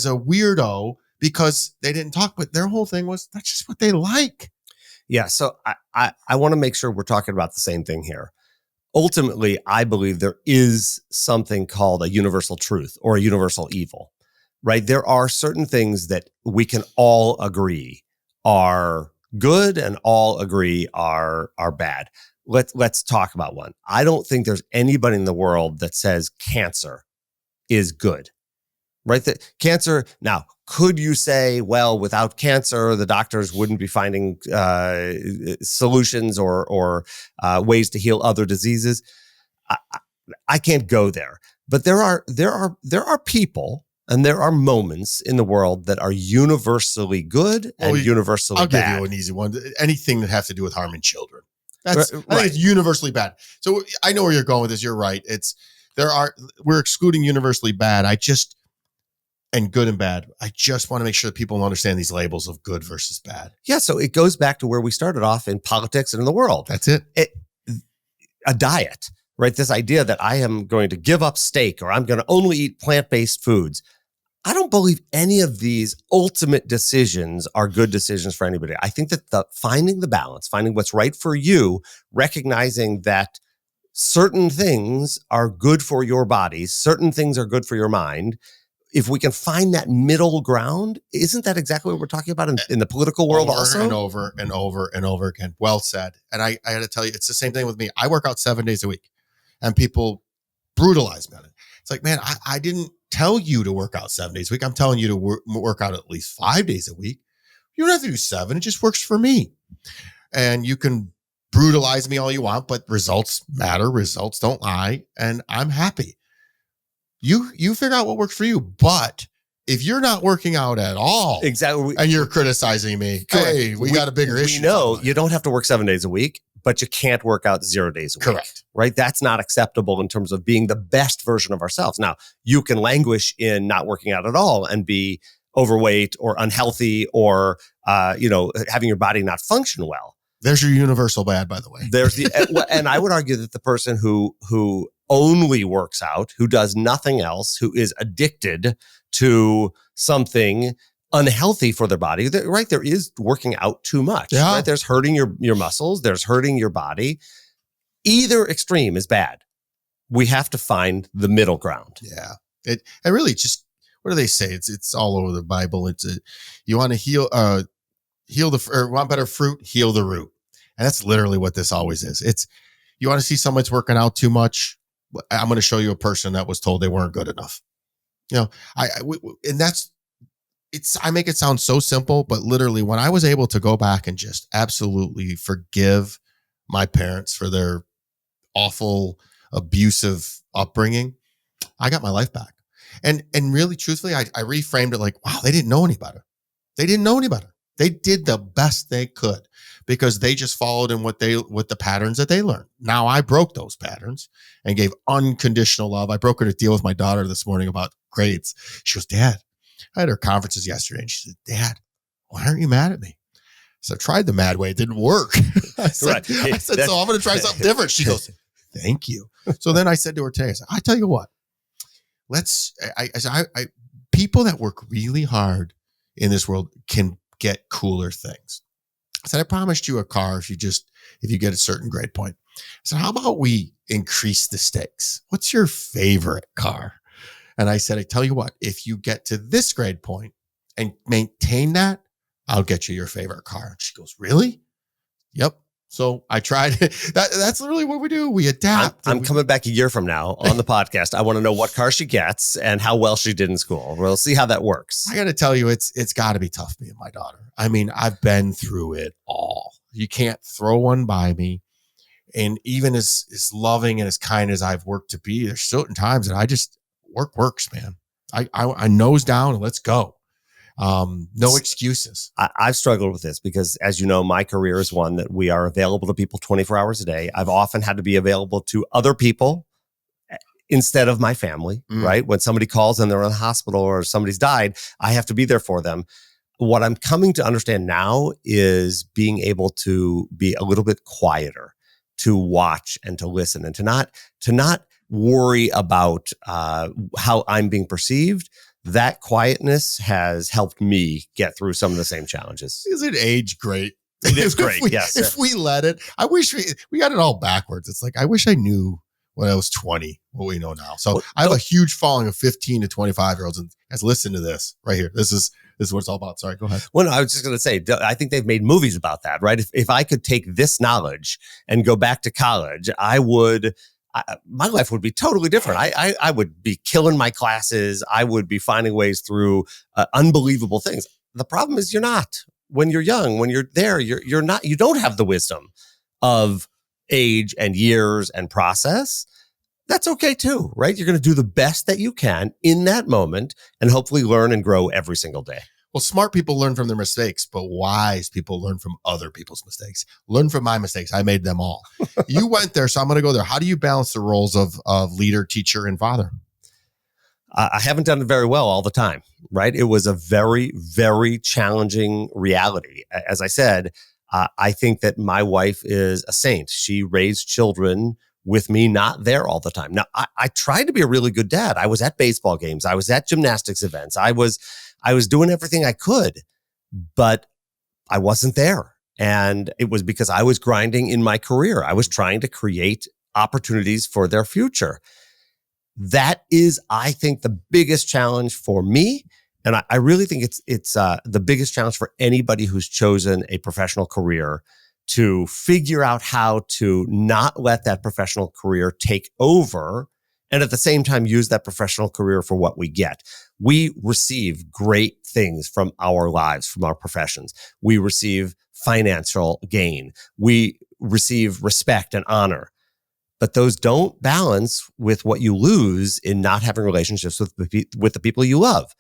weirdo because they didn't talk, but their whole thing was that's just what they like. Yeah. So I want to make sure we're talking about the same thing here. Ultimately, I believe there is something called a universal truth or a universal evil, right? There are certain things that we can all agree are good and all agree are bad. Let's talk about one. I don't think there's anybody in the world that says cancer is good, right? That cancer. Now, could you say, well, without cancer, the doctors wouldn't be finding solutions or ways to heal other diseases? I can't go there, but there are people and there are moments in the world that are universally good and universally I'll bad. give you an easy one. Anything that has to do with harming children. That's Right. I think it's universally bad. So I know where you're going with this. You're right. We're excluding universally bad. And good and bad. I just want to make sure that people understand these labels of good versus bad. Yeah. So it goes back to where we started off in politics and in the world. That's it. A diet, right? This idea that I am going to give up steak or I'm going to only eat plant-based foods. I don't believe any of these ultimate decisions are good decisions for anybody. I think that finding the balance, finding what's right for you, recognizing that certain things are good for your body, certain things are good for your mind. If we can find that middle ground, isn't that exactly what we're talking about in the political world also? And over and over and over again. Well said. And I got to tell you, it's the same thing with me. I work out 7 days a week and people brutalize me on it. It's like, man, I didn't tell you to work out 7 days a week. I'm telling you to work out at least 5 days a week. You don't have to do 7. It just works for me. And you can brutalize me all you want, but results matter. Results don't lie. And I'm happy. You figure out what works for you. But if you're not working out at all, exactly, and you're criticizing me, hey, we got a bigger issue. No, you don't have to work 7 days a week, but you can't work out 0 days a week. Correct. Right? That's not acceptable in terms of being the best version of ourselves. Now, you can languish in not working out at all and be overweight or unhealthy or, having your body not function well. There's your universal bad, by the way. There's and I would argue that the person who only works out, who does nothing else, who is addicted to something unhealthy for their body, right? There is working out too much, yeah. Right? There's hurting your muscles. There's hurting your body. Either extreme is bad. We have to find the middle ground. Yeah. And really just, what do they say? It's all over the Bible. You want to want better fruit, heal the root. And that's literally what this always is. You want to see someone's working out too much. I'm going to show you a person that was told they weren't good enough. I make it sound so simple, but literally when I was able to go back and just absolutely forgive my parents for their awful, abusive upbringing, I got my life back. And really, truthfully, I reframed it like, wow, they didn't know any better. They didn't know any better. They did the best they could because they just followed in with the patterns that they learned. Now I broke those patterns and gave unconditional love. I broke a deal with my daughter this morning about grades. She goes, Dad, I had her conferences yesterday and she said, Dad, why aren't you mad at me? So I tried the mad way. It didn't work. I said, so I'm going to try something different. She goes, thank you. So then I said to her today, I tell you what, people that work really hard in this world can get cooler things. I said, I promised you a car if you get a certain grade point. I said, how about we increase the stakes? What's your favorite car? And I said, I tell you what, if you get to this grade point and maintain that, I'll get you your favorite car. And she goes, really? Yep. So I tried. That's literally what we do. We adapt. I'm coming back a year from now on the podcast. I want to know what car she gets and how well she did in school. We'll see how that works. I got to tell you, it's got to be tough, me and my daughter. I mean, I've been through it all. You can't throw one by me. And even as loving and as kind as I've worked to be, there's certain times that I just works, man. I nose down and let's go. No excuses. I've struggled with this because, as you know, my career is one that we are available to people 24 hours a day. I've often had to be available to other people instead of my family, right? When somebody calls and they're in the hospital or somebody's died, I have to be there for them. What I'm coming to understand now is being able to be a little bit quieter, to watch and to listen and to not worry about how I'm being perceived. That quietness has helped me get through some of the same challenges. Isn't age great? It is great, yes. If we let it, I wish we got it all backwards. It's like, I wish I knew when I was 20 what we know now. So I have a huge following of 15 to 25-year-olds. And guys, listen to this right here. This is what it's all about. Sorry, go ahead. Well, no, I was just going to say, I think they've made movies about that, right? If I could take this knowledge and go back to college, my life would be totally different. I would be killing my classes. I would be finding ways through unbelievable things. The problem is you're not. When you're young, when you're there, you're not. You don't have the wisdom of age and years and process. That's okay too, right? You're going to do the best that you can in that moment and hopefully learn and grow every single day. Well, smart people learn from their mistakes, but wise people learn from other people's mistakes. Learn from my mistakes. I made them all. You went there, so I'm going to go there. How do you balance the roles of leader, teacher, and father? I haven't done it very well all the time, right? It was a very, very challenging reality. As I said, I think that my wife is a saint. She raised children with me not there all the time. Now, I tried to be a really good dad. I was at baseball games. I was at gymnastics events. I was doing everything I could, but I wasn't there. And it was because I was grinding in my career. I was trying to create opportunities for their future. That is, I think, the biggest challenge for me. And I really think it's the biggest challenge for anybody who's chosen a professional career, to figure out how to not let that professional career take over and at the same time use that professional career for what we get. We receive great things from our lives, from our professions. We receive financial gain. We receive respect and honor. But those don't balance with what you lose in not having relationships with the people you love.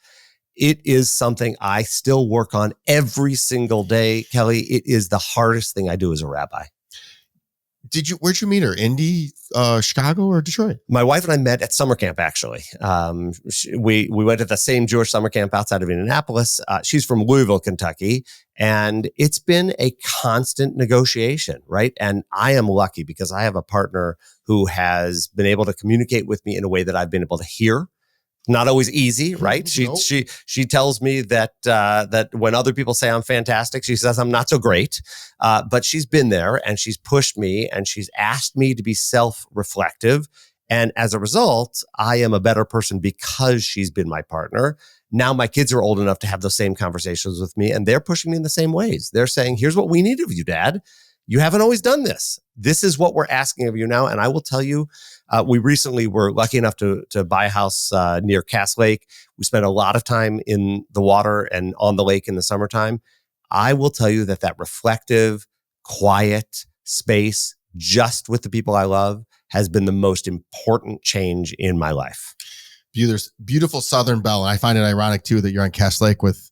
It is something I still work on every single day, Kelly. It is the hardest thing I do as a rabbi. Where'd you meet her? Indy, Chicago, or Detroit? My wife and I met at summer camp, actually. We went to the same Jewish summer camp outside of Indianapolis. She's from Louisville, Kentucky, and it's been a constant negotiation, right? And I am lucky because I have a partner who has been able to communicate with me in a way that I've been able to hear. Not always easy, right? She tells me that when other people say I'm fantastic, she says I'm not so great. But she's been there and she's pushed me and she's asked me to be self-reflective. And as a result, I am a better person because she's been my partner. Now my kids are old enough to have those same conversations with me, and they're pushing me in the same ways. They're saying, "Here's what we need of you, Dad. You haven't always done this. This is what we're asking of you now." And I will tell you, we recently were lucky enough to buy a house near Cass Lake. We spent a lot of time in the water and on the lake in the summertime. I will tell you that reflective, quiet space just with the people I love has been the most important change in my life. There's beautiful Southern Belle. And I find it ironic too that you're on Cass Lake with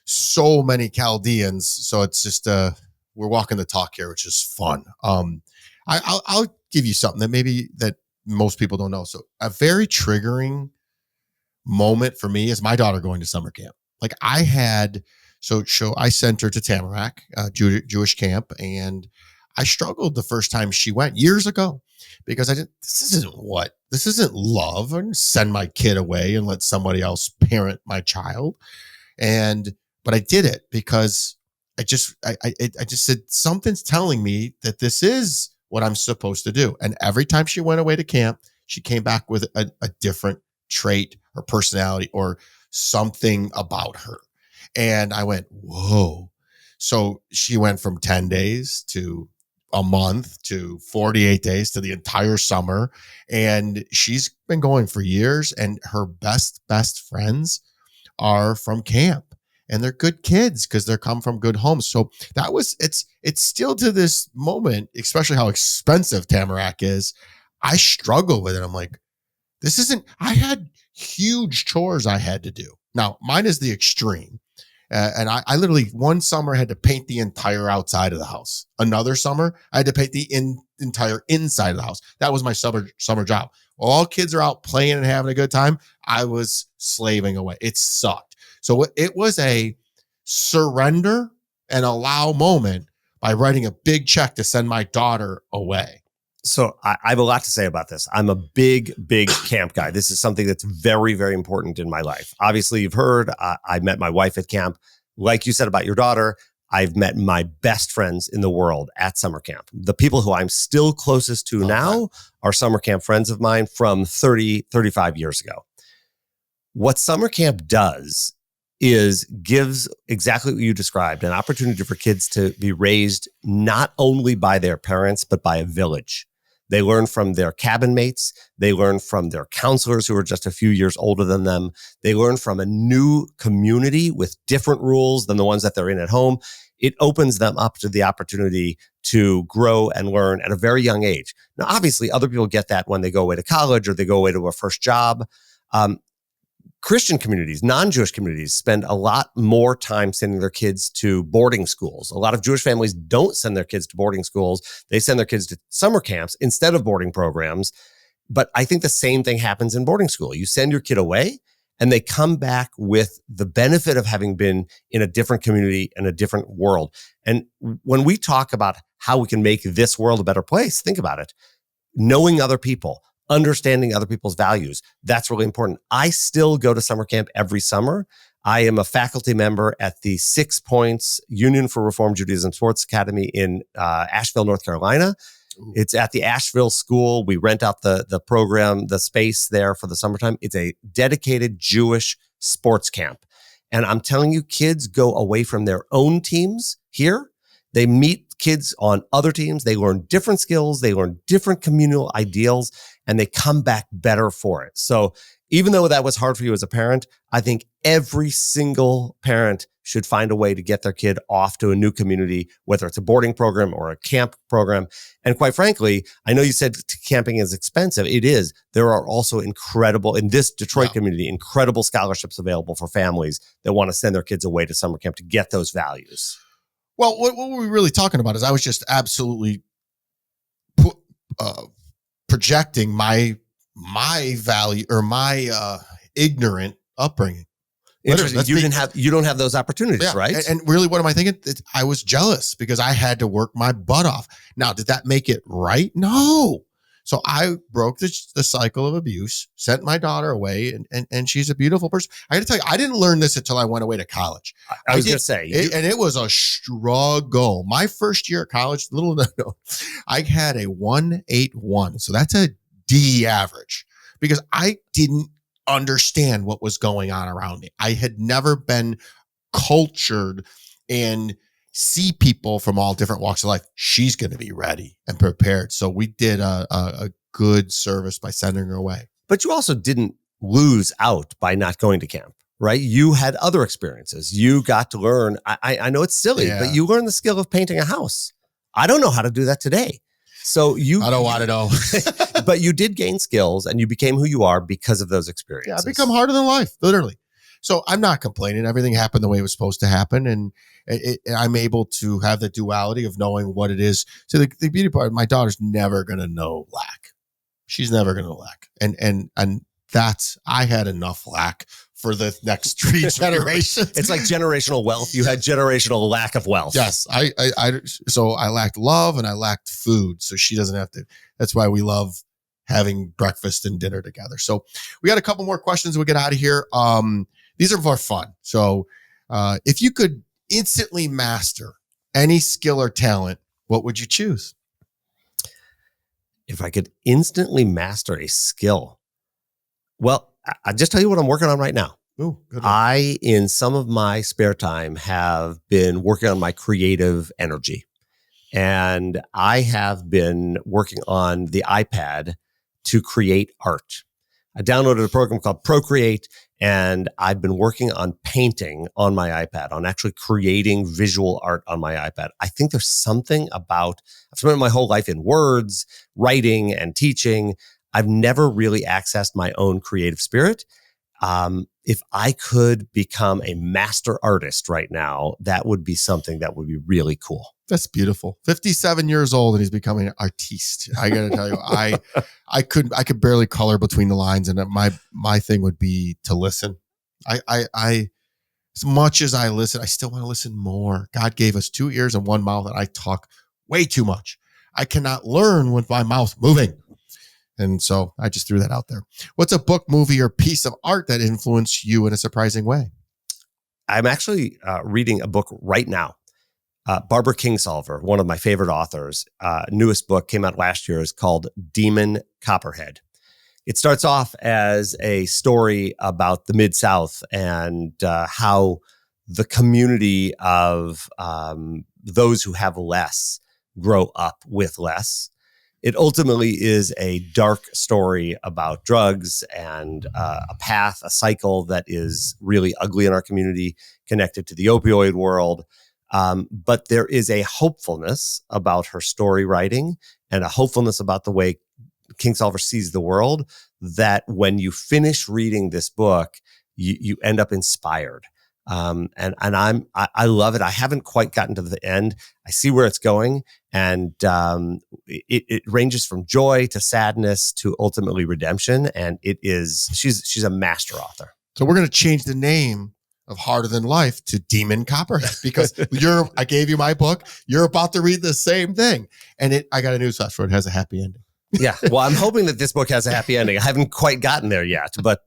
so many Chaldeans. So it's just we're walking the talk here, which is fun. I'll give you something that most people don't know. So a very triggering moment for me is my daughter going to summer camp. Like I sent her to Tamarack, Jewish camp, and I struggled the first time she went years ago because this isn't love. I didn't send my kid away and let somebody else parent my child. But I did it because I just said, something's telling me that this is what I'm supposed to do. And every time she went away to camp, she came back with a different trait or personality or something about her. And I went, whoa. So she went from 10 days to a month to 48 days to the entire summer. And she's been going for years, and her best friends are from camp. And they're good kids because they're come from good homes. So it's still to this moment, especially how expensive Tamarack is. I struggle with it. I'm like, I had huge chores I had to do. Now, mine is the extreme. And I literally one summer had to paint the entire outside of the house. Another summer, I had to paint the entire inside of the house. That was my summer job. While all kids are out playing and having a good time, I was slaving away. It sucked. So it was a surrender and allow moment by writing a big check to send my daughter away. So I have a lot to say about this. I'm a big camp guy. This is something that's very, very important in my life. Obviously, you've heard I met my wife at camp. Like you said about your daughter, I've met my best friends in the world at summer camp. The people who I'm still closest to now are summer camp friends of mine from 35 years ago. What summer camp does is gives exactly what you described, an opportunity for kids to be raised not only by their parents, but by a village. They learn from their cabin mates. They learn from their counselors who are just a few years older than them. They learn from a new community with different rules than the ones that they're in at home. It opens them up to the opportunity to grow and learn at a very young age. Now, obviously, other people get that when they go away to college or they go away to a first job. Christian communities, non-Jewish communities, spend a lot more time sending their kids to boarding schools. A lot of Jewish families don't send their kids to boarding schools. They send their kids to summer camps instead of boarding programs. But I think the same thing happens in boarding school. You send your kid away and they come back with the benefit of having been in a different community and a different world. And when we talk about how we can make this world a better place, think about it. Knowing other people, understanding other people's values. That's really important. I still go to summer camp every summer. I am a faculty member at the 6 Points Union for Reform Judaism Sports Academy in Asheville, North Carolina. It's at the Asheville School. We rent out the program, the space there for the summertime. It's a dedicated Jewish sports camp. And I'm telling you, kids go away from their own teams here. They meet kids on other teams. They learn different skills. They learn different communal ideals, and they come back better for it. So even though that was hard for you as a parent, I think every single parent should find a way to get their kid off to a new community, whether it's a boarding program or a camp program. And quite frankly, I know you said camping is expensive. It is. There are also incredible, in this Detroit community, incredible scholarships available for families that want to send their kids away to summer camp to get those values. Well, what we're really talking about is I was just absolutely projecting my value or my ignorant upbringing. Interesting. You don't have those opportunities, right? And really, what am I thinking? I was jealous because I had to work my butt off. Now, did that make it right? No. So I broke the cycle of abuse, sent my daughter away, and she's a beautiful person. I got to tell you, I didn't learn this until I went away to college. I was going to say. And it was a struggle. My first year at college, I had a 181. So that's a D average because I didn't understand what was going on around me. I had never been cultured and see people from all different walks of life. She's going to be ready and prepared. So we did a good service by sending her away. But you also didn't lose out by not going to camp, right? You had other experiences. You got to learn. I know it's silly, but you learned the skill of painting a house. I don't know how to do that today. So I don't want to know. But you did gain skills and you became who you are because of those experiences. Yeah, I become harder than life, literally. So I'm not complaining. Everything happened the way it was supposed to happen. And I'm able to have the duality of knowing what it is. So the beauty part, my daughter's never going to know lack. She's never going to lack. And that's, I had enough lack for the next 3 generations. It's like generational wealth. You had generational lack of wealth. Yes. So I lacked love and I lacked food. So she doesn't have to. That's why we love having breakfast and dinner together. So we got a couple more questions. We'll get out of here. These are for fun. So if you could instantly master any skill or talent, what would you choose? If I could instantly master a skill, well, I'll just tell you what I'm working on right now. Ooh, good one. I, in some of my spare time, have been working on my creative energy. And I have been working on the iPad to create art. I downloaded a program called Procreate, and I've been working on painting on my iPad, on actually creating visual art on my iPad. I think there's something about, I've spent my whole life in words, writing, and teaching. I've never really accessed my own creative spirit. If I could become a master artist right now, that would be something that would be really cool. That's beautiful. 57 years old and he's becoming an artiste. I got to tell you, I could barely color between the lines, and my thing would be to listen. as much as I listen, I still want to listen more. God gave us 2 ears and 1 mouth, and I talk way too much. I cannot learn with my mouth moving. And so I just threw that out there. What's a book, movie, or piece of art that influenced you in a surprising way? I'm actually reading a book right now. Barbara Kingsolver, one of my favorite authors, newest book came out last year, is called Demon Copperhead. It starts off as a story about the Mid-South and how the community of those who have less grow up with less. It ultimately is a dark story about drugs and a path, a cycle that is really ugly in our community, connected to the opioid world. But there is a hopefulness about her story writing and a hopefulness about the way Kingsolver sees the world, that when you finish reading this book, you end up inspired. And I love it. I haven't quite gotten to the end. I see where it's going, and it ranges from joy to sadness to ultimately redemption. And she's a master author. So we're going to change the name of Harder Than Life to Demon Copperhead, because I gave you my book. You're about to read the same thing, and I got a newsflash for it. It has a happy ending. Yeah. Well, I'm hoping that this book has a happy ending. I haven't quite gotten there yet, but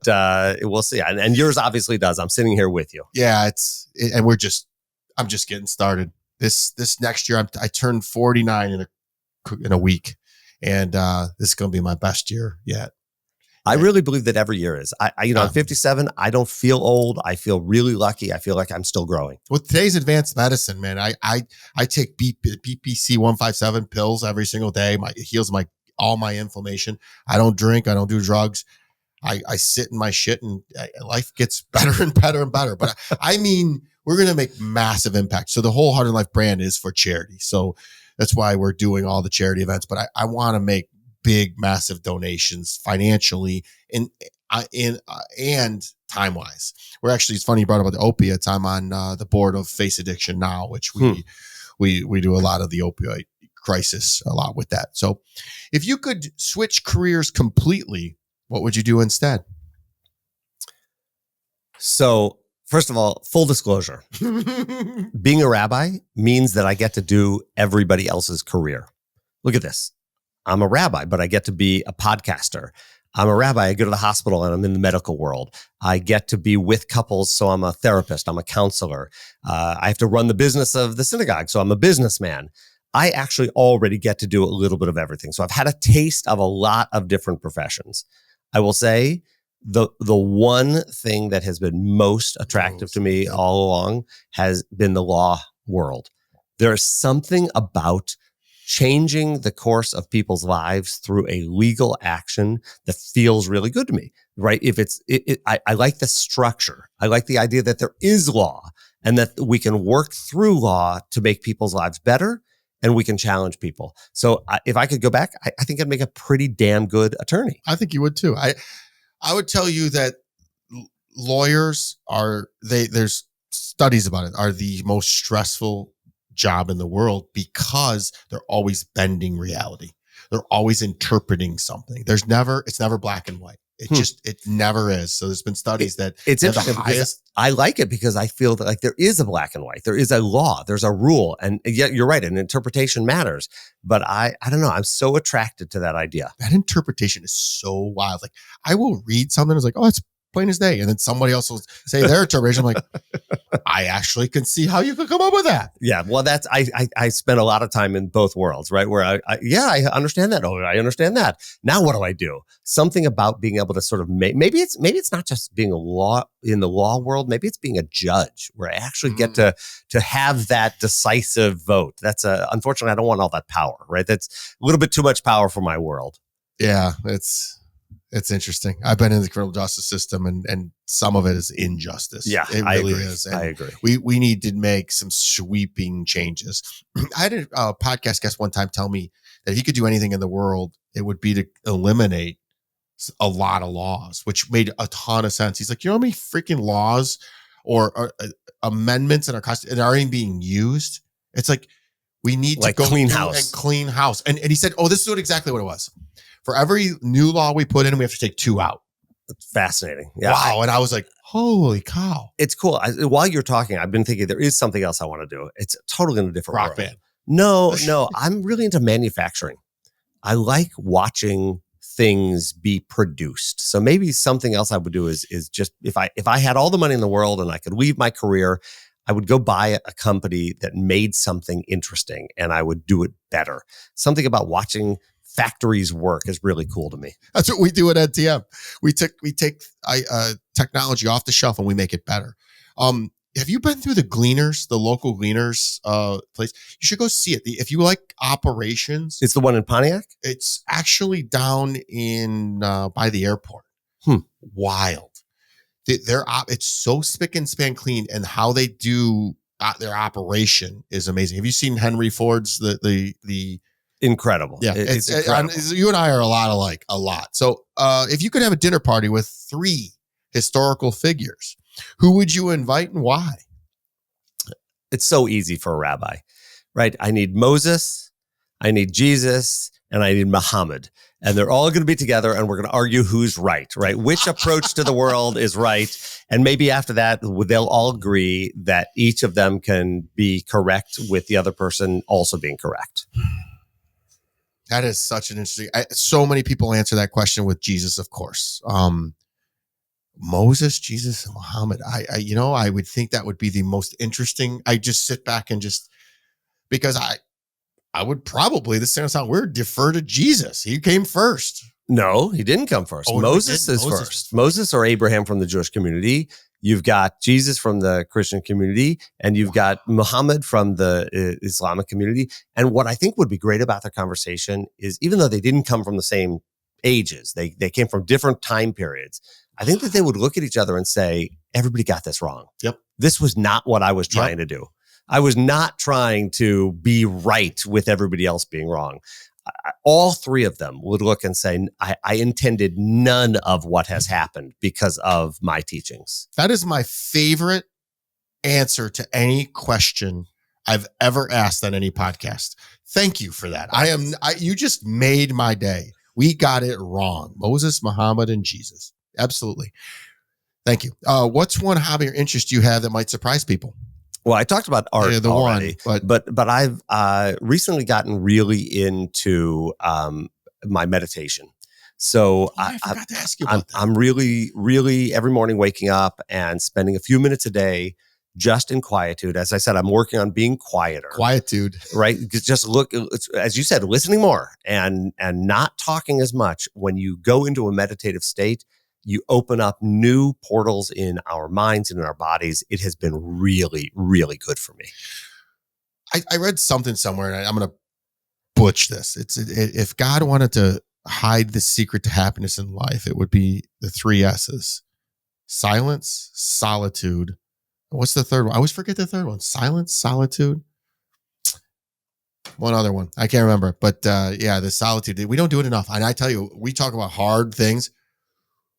we'll see. And yours obviously does. I'm sitting here with you. Yeah, I'm just getting started. This next year, I turned 49 in a week, and this is going to be my best year yet. I really believe that every year is. I'm 57. I don't feel old. I feel really lucky. I feel like I'm still growing. With today's advanced medicine, man, I take BPC 157 pills every single day. It heals all my inflammation. I don't drink. I don't do drugs. I sit in my shit, and life gets better and better and better. But I mean, we're going to make massive impact. So the whole Harder Than Life brand is for charity. So that's why we're doing all the charity events. But I want to make big, massive donations financially and time wise. It's funny you brought up the opiates. I'm on the board of Face Addiction now, which we do a lot of the opioid crisis, a lot with that. So if you could switch careers completely, what would you do instead? So first of all, full disclosure, being a rabbi means that I get to do everybody else's career. Look at this. I'm a rabbi, but I get to be a podcaster. I'm a rabbi. I go to the hospital and I'm in the medical world. I get to be with couples. So I'm a therapist. I'm a counselor. I have to run the business of the synagogue. So I'm a businessman. I actually already get to do a little bit of everything. So I've had a taste of a lot of different professions. I will say the one thing that has been most attractive to me all along has been the law world. There is something about changing the course of people's lives through a legal action that feels really good to me, right? I like the structure. I like the idea that there is law and that we can work through law to make people's lives better, and we can challenge people. So if I could go back, I think I'd make a pretty damn good attorney. I think you would too. I would tell you that lawyers there's studies about it, are the most stressful job in the world, because they're always bending reality. They're always interpreting something. It's never black and white. It never is. So there's been studies that it's interesting because I like it because I feel that like there is a black and white, there is a law, there's a rule, and yet you're right, an interpretation matters. But I don't know, I'm so attracted to that idea. That interpretation is so wild. Like I will read something, it's like, oh, it's plain as day. And then somebody else will say their interpretation. I'm like, I actually can see how you could come up with that. Yeah. Well, I spent a lot of time in both worlds, right? Where I understand that. Oh, I understand that. Now what do I do? Something about being able to sort of maybe it's not just being in the law world. Maybe it's being a judge where I actually get to have that decisive vote. That's unfortunately, I don't want all that power, right? That's a little bit too much power for my world. Yeah. It's interesting. I've been in the criminal justice system, and some of it is injustice. Yeah, it really is. And I agree. We need to make some sweeping changes. I had a podcast guest one time tell me that if he could do anything in the world, it would be to eliminate a lot of laws, which made a ton of sense. He's like, you know how many freaking laws or amendments in our constitution that aren't even being used? It's like we need to go clean house and clean house. And he said, oh, this is exactly what it was. For every new law we put in, we have to take 2 out. It's fascinating. Yeah. Wow. And I was like, holy cow. It's cool. While you're talking, I've been thinking there is something else I want to do. It's totally in a different Rock world. band. No. I'm really into manufacturing. I like watching things be produced. So maybe something else I would do is just if I had all the money in the world and I could leave my career, I would go buy a company that made something interesting and I would do it better. Something about watching factories work is really cool to me. That's what we do at NTM. We take technology off the shelf and we make it better. Have you been through the Gleaners, the local Gleaners place? You should go see it. If you like operations, It's the one in Pontiac? it's actually down in by the airport. Wild. It's so spick and span clean, and how they do their operation is amazing. Have you seen Henry Ford's the Incredible. Yeah, It's incredible. you and I are a lot alike, a lot. So if you could have a dinner party with 3 historical figures, who would you invite and why? It's so easy for a rabbi, right? I need Moses, I need Jesus, and I need Muhammad. And they're all going to be together and we're going to argue who's right? Which approach to the world is right? And maybe after that, they'll all agree that each of them can be correct with the other person also being correct. That is such an interesting. So many people answer that question with Jesus, of course. Moses, Jesus, and Muhammad. I would think that would be the most interesting. I just sit back and because I would probably, this sounds weird, defer to Jesus. He came first. No, he didn't come first. Oh, Moses is Moses first. Moses or Abraham from the Jewish community. You've got Jesus from the Christian community, and you've got Muhammad from the Islamic community. And what I think would be great about the conversation is, even though they didn't come from the same ages, they came from different time periods. I think that they would look at each other and say, everybody got this wrong. Yep. This was not what I was trying to do. I was not trying to be right with everybody else being wrong. All 3 of them would look and say, I intended none of what has happened because of my teachings. That is my favorite answer to any question I've ever asked on any podcast. Thank you for that. You just made my day. We got it wrong. Moses, Muhammad, and Jesus. Absolutely. Thank you. What's one hobby or interest you have that might surprise people? Well, I talked about art already, but I've recently gotten really into my meditation. So I forgot to ask you about that. I'm really, really every morning waking up and spending a few minutes a day just in quietude. As I said, I'm working on being quieter. Quietude. Right? Just look, as you said, listening more and not talking as much. When you go into a meditative state, you open up new portals in our minds and in our bodies. It has been really, really good for me. I read something somewhere, and I'm going to butch this. If God wanted to hide the secret to happiness in life, it would be the 3 S's: silence, solitude. What's the third one? I always forget the third one. Silence, solitude. One other one. I can't remember. But the solitude. We don't do it enough. And I tell you, we talk about hard things.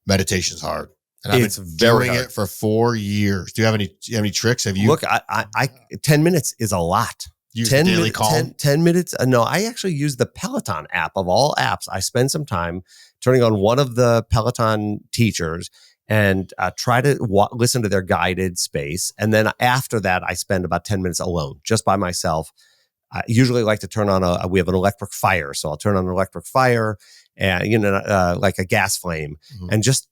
Meditation's hard. And I've been doing it for 4 years. Do you have any tricks? Have you? Look, I 10 minutes is a lot. 10 daily calm? 10 minutes. No, I actually use the Peloton app of all apps. I spend some time turning on one of the Peloton teachers and try to listen to their guided space. And then after that, I spend about 10 minutes alone, just by myself. I usually like to turn on we have an electric fire. So I'll turn on an electric fire and, like a gas flame, and just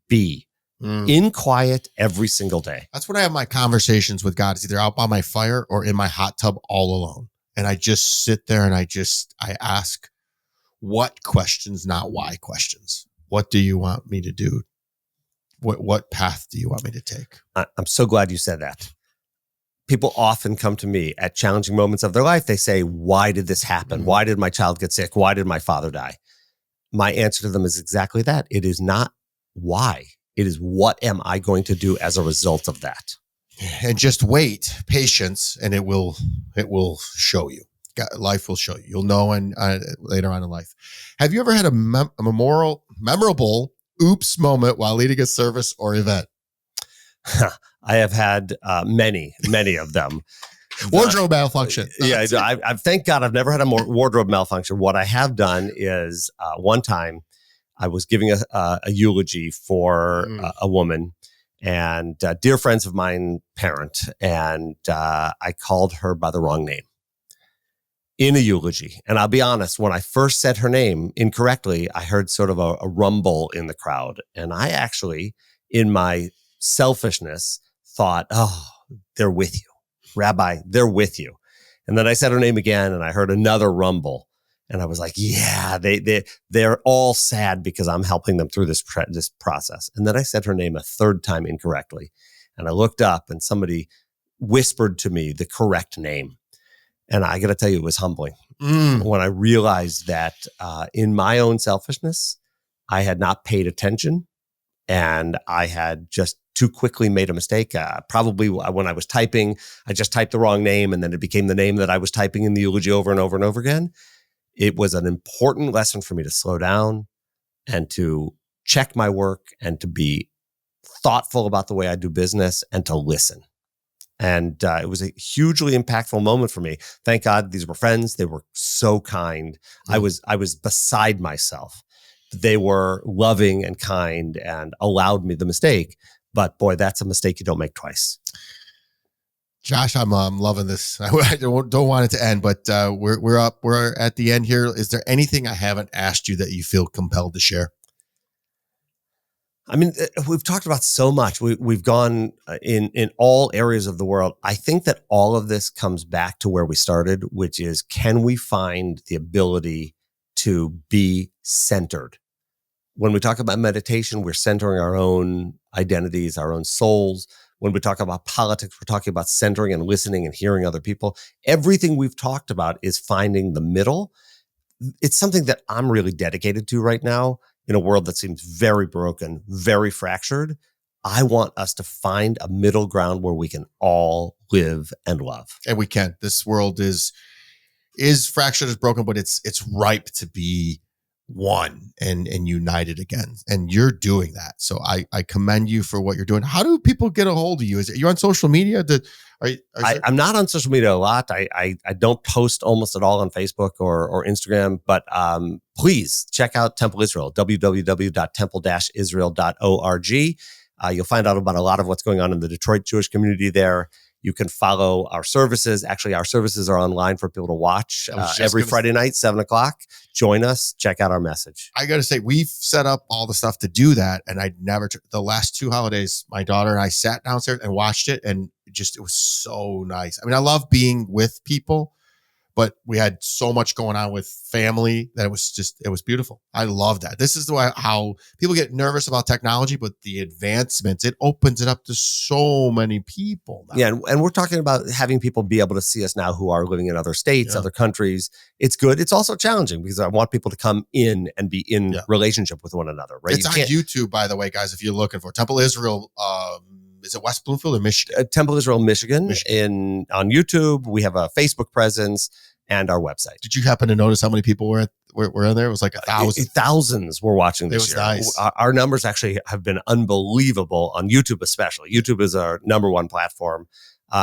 be in quiet every single day. That's when I have my conversations with God. It's either out by my fire or in my hot tub all alone. And I just sit there and I ask what questions, not why questions. What do you want me to do? What path do you want me to take? I'm so glad you said that. People often come to me at challenging moments of their life. They say, why did this happen? Why did my child get sick? Why did my father die? My answer to them is exactly that. It is not why. It is what am I going to do as a result of that? And just wait, patience, and it will show you. Life will show you. You'll know later on in life. Have you ever had a memorable oops moment while leading a service or event? I have had many of them. Wardrobe malfunction. Yeah, I thank God I've never had a wardrobe malfunction. What I have done is one time I was giving a eulogy for a woman and dear friends of mine, parent, and I called her by the wrong name in a eulogy. And I'll be honest, when I first said her name incorrectly, I heard sort of a rumble in the crowd. And I actually, in my selfishness, thought, oh, they're with you. Rabbi, they're with you. And then I said her name again and I heard another rumble. And I was like, yeah, they're all sad because I'm helping them through this process. And then I said her name a third time incorrectly. And I looked up and somebody whispered to me the correct name. And I got to tell you, it was humbling when I realized that in my own selfishness, I had not paid attention and I had just too quickly made a mistake. Probably when I was typing, I just typed the wrong name and then it became the name that I was typing in the eulogy over and over and over again. It was an important lesson for me to slow down and to check my work and to be thoughtful about the way I do business and to listen. And it was a hugely impactful moment for me. Thank God these were friends. They were so kind. Mm. I was beside myself. They were loving and kind and allowed me the mistake. But boy, that's a mistake you don't make twice. Josh, I'm loving this. I don't want it to end, but we're at the end here. Is there anything I haven't asked you that you feel compelled to share? I mean, we've talked about so much. We've gone in all areas of the world. I think that all of this comes back to where we started, which is, can we find the ability to be centered? When we talk about meditation, we're centering our own identities, our own souls. When we talk about politics, we're talking about centering and listening and hearing other people. Everything we've talked about is finding the middle. It's something that I'm really dedicated to right now. In a world that seems very broken, very fractured, I want us to find a middle ground where we can all live and love. And we can. This world is fractured, is broken, but it's ripe to be one and united again. And you're doing that. So I commend you for what you're doing. How do people get a hold of you? Is it you're on social media? I'm not on social media a lot. I don't post almost at all on Facebook or Instagram, but please check out Temple Israel, www.temple-israel.org. You'll find out about a lot of what's going on in the Detroit Jewish community there. You can follow our services. Actually, our services are online for people to watch every Friday night, 7:00. Join us. Check out our message. I got to say, we've set up all the stuff to do that. And the last two holidays, my daughter and I sat downstairs and watched it. And it was so nice. I mean, I love being with people, but we had so much going on with family that it was beautiful. I love that. This is the way how people get nervous about technology, but the advancements, it opens it up to so many people now. Yeah. And we're talking about having people be able to see us now who are living in other states, other countries. It's good. It's also challenging because I want people to come in and be in relationship with one another, right? It's on YouTube, by the way, guys, if you're looking for Temple Israel, is it West Bloomfield or Michigan? Temple Israel, Michigan. On YouTube. We have a Facebook presence and our website. Did you happen to notice how many people were in there? It was like 1,000. Thousands were watching this year. Nice. Our numbers actually have been unbelievable on YouTube, especially. YouTube is our number one platform.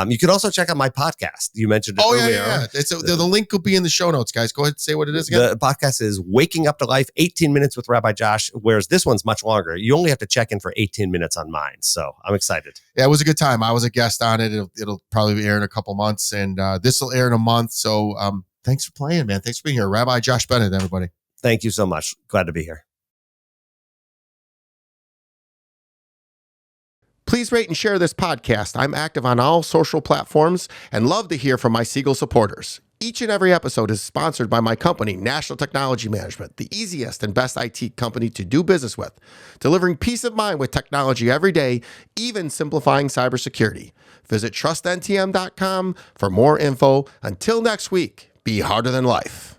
You can also check out my podcast. You mentioned it earlier. Yeah. The link will be in the show notes, guys. Go ahead and say what it is again. The podcast is Waking Up to Life, 18 minutes with Rabbi Josh, whereas this one's much longer. You only have to check in for 18 minutes on mine. So I'm excited. Yeah, it was a good time. I was a guest on it. It'll probably air in a couple months, and this will air in a month. So thanks for playing, man. Thanks for being here. Rabbi Josh Bennett, everybody. Thank you so much. Glad to be here. Please rate and share this podcast. I'm active on all social platforms and love to hear from my Siegel supporters. Each and every episode is sponsored by my company, National Technology Management, the easiest and best IT company to do business with, delivering peace of mind with technology every day, even simplifying cybersecurity. Visit trustntm.com for more info. Until next week, be harder than life.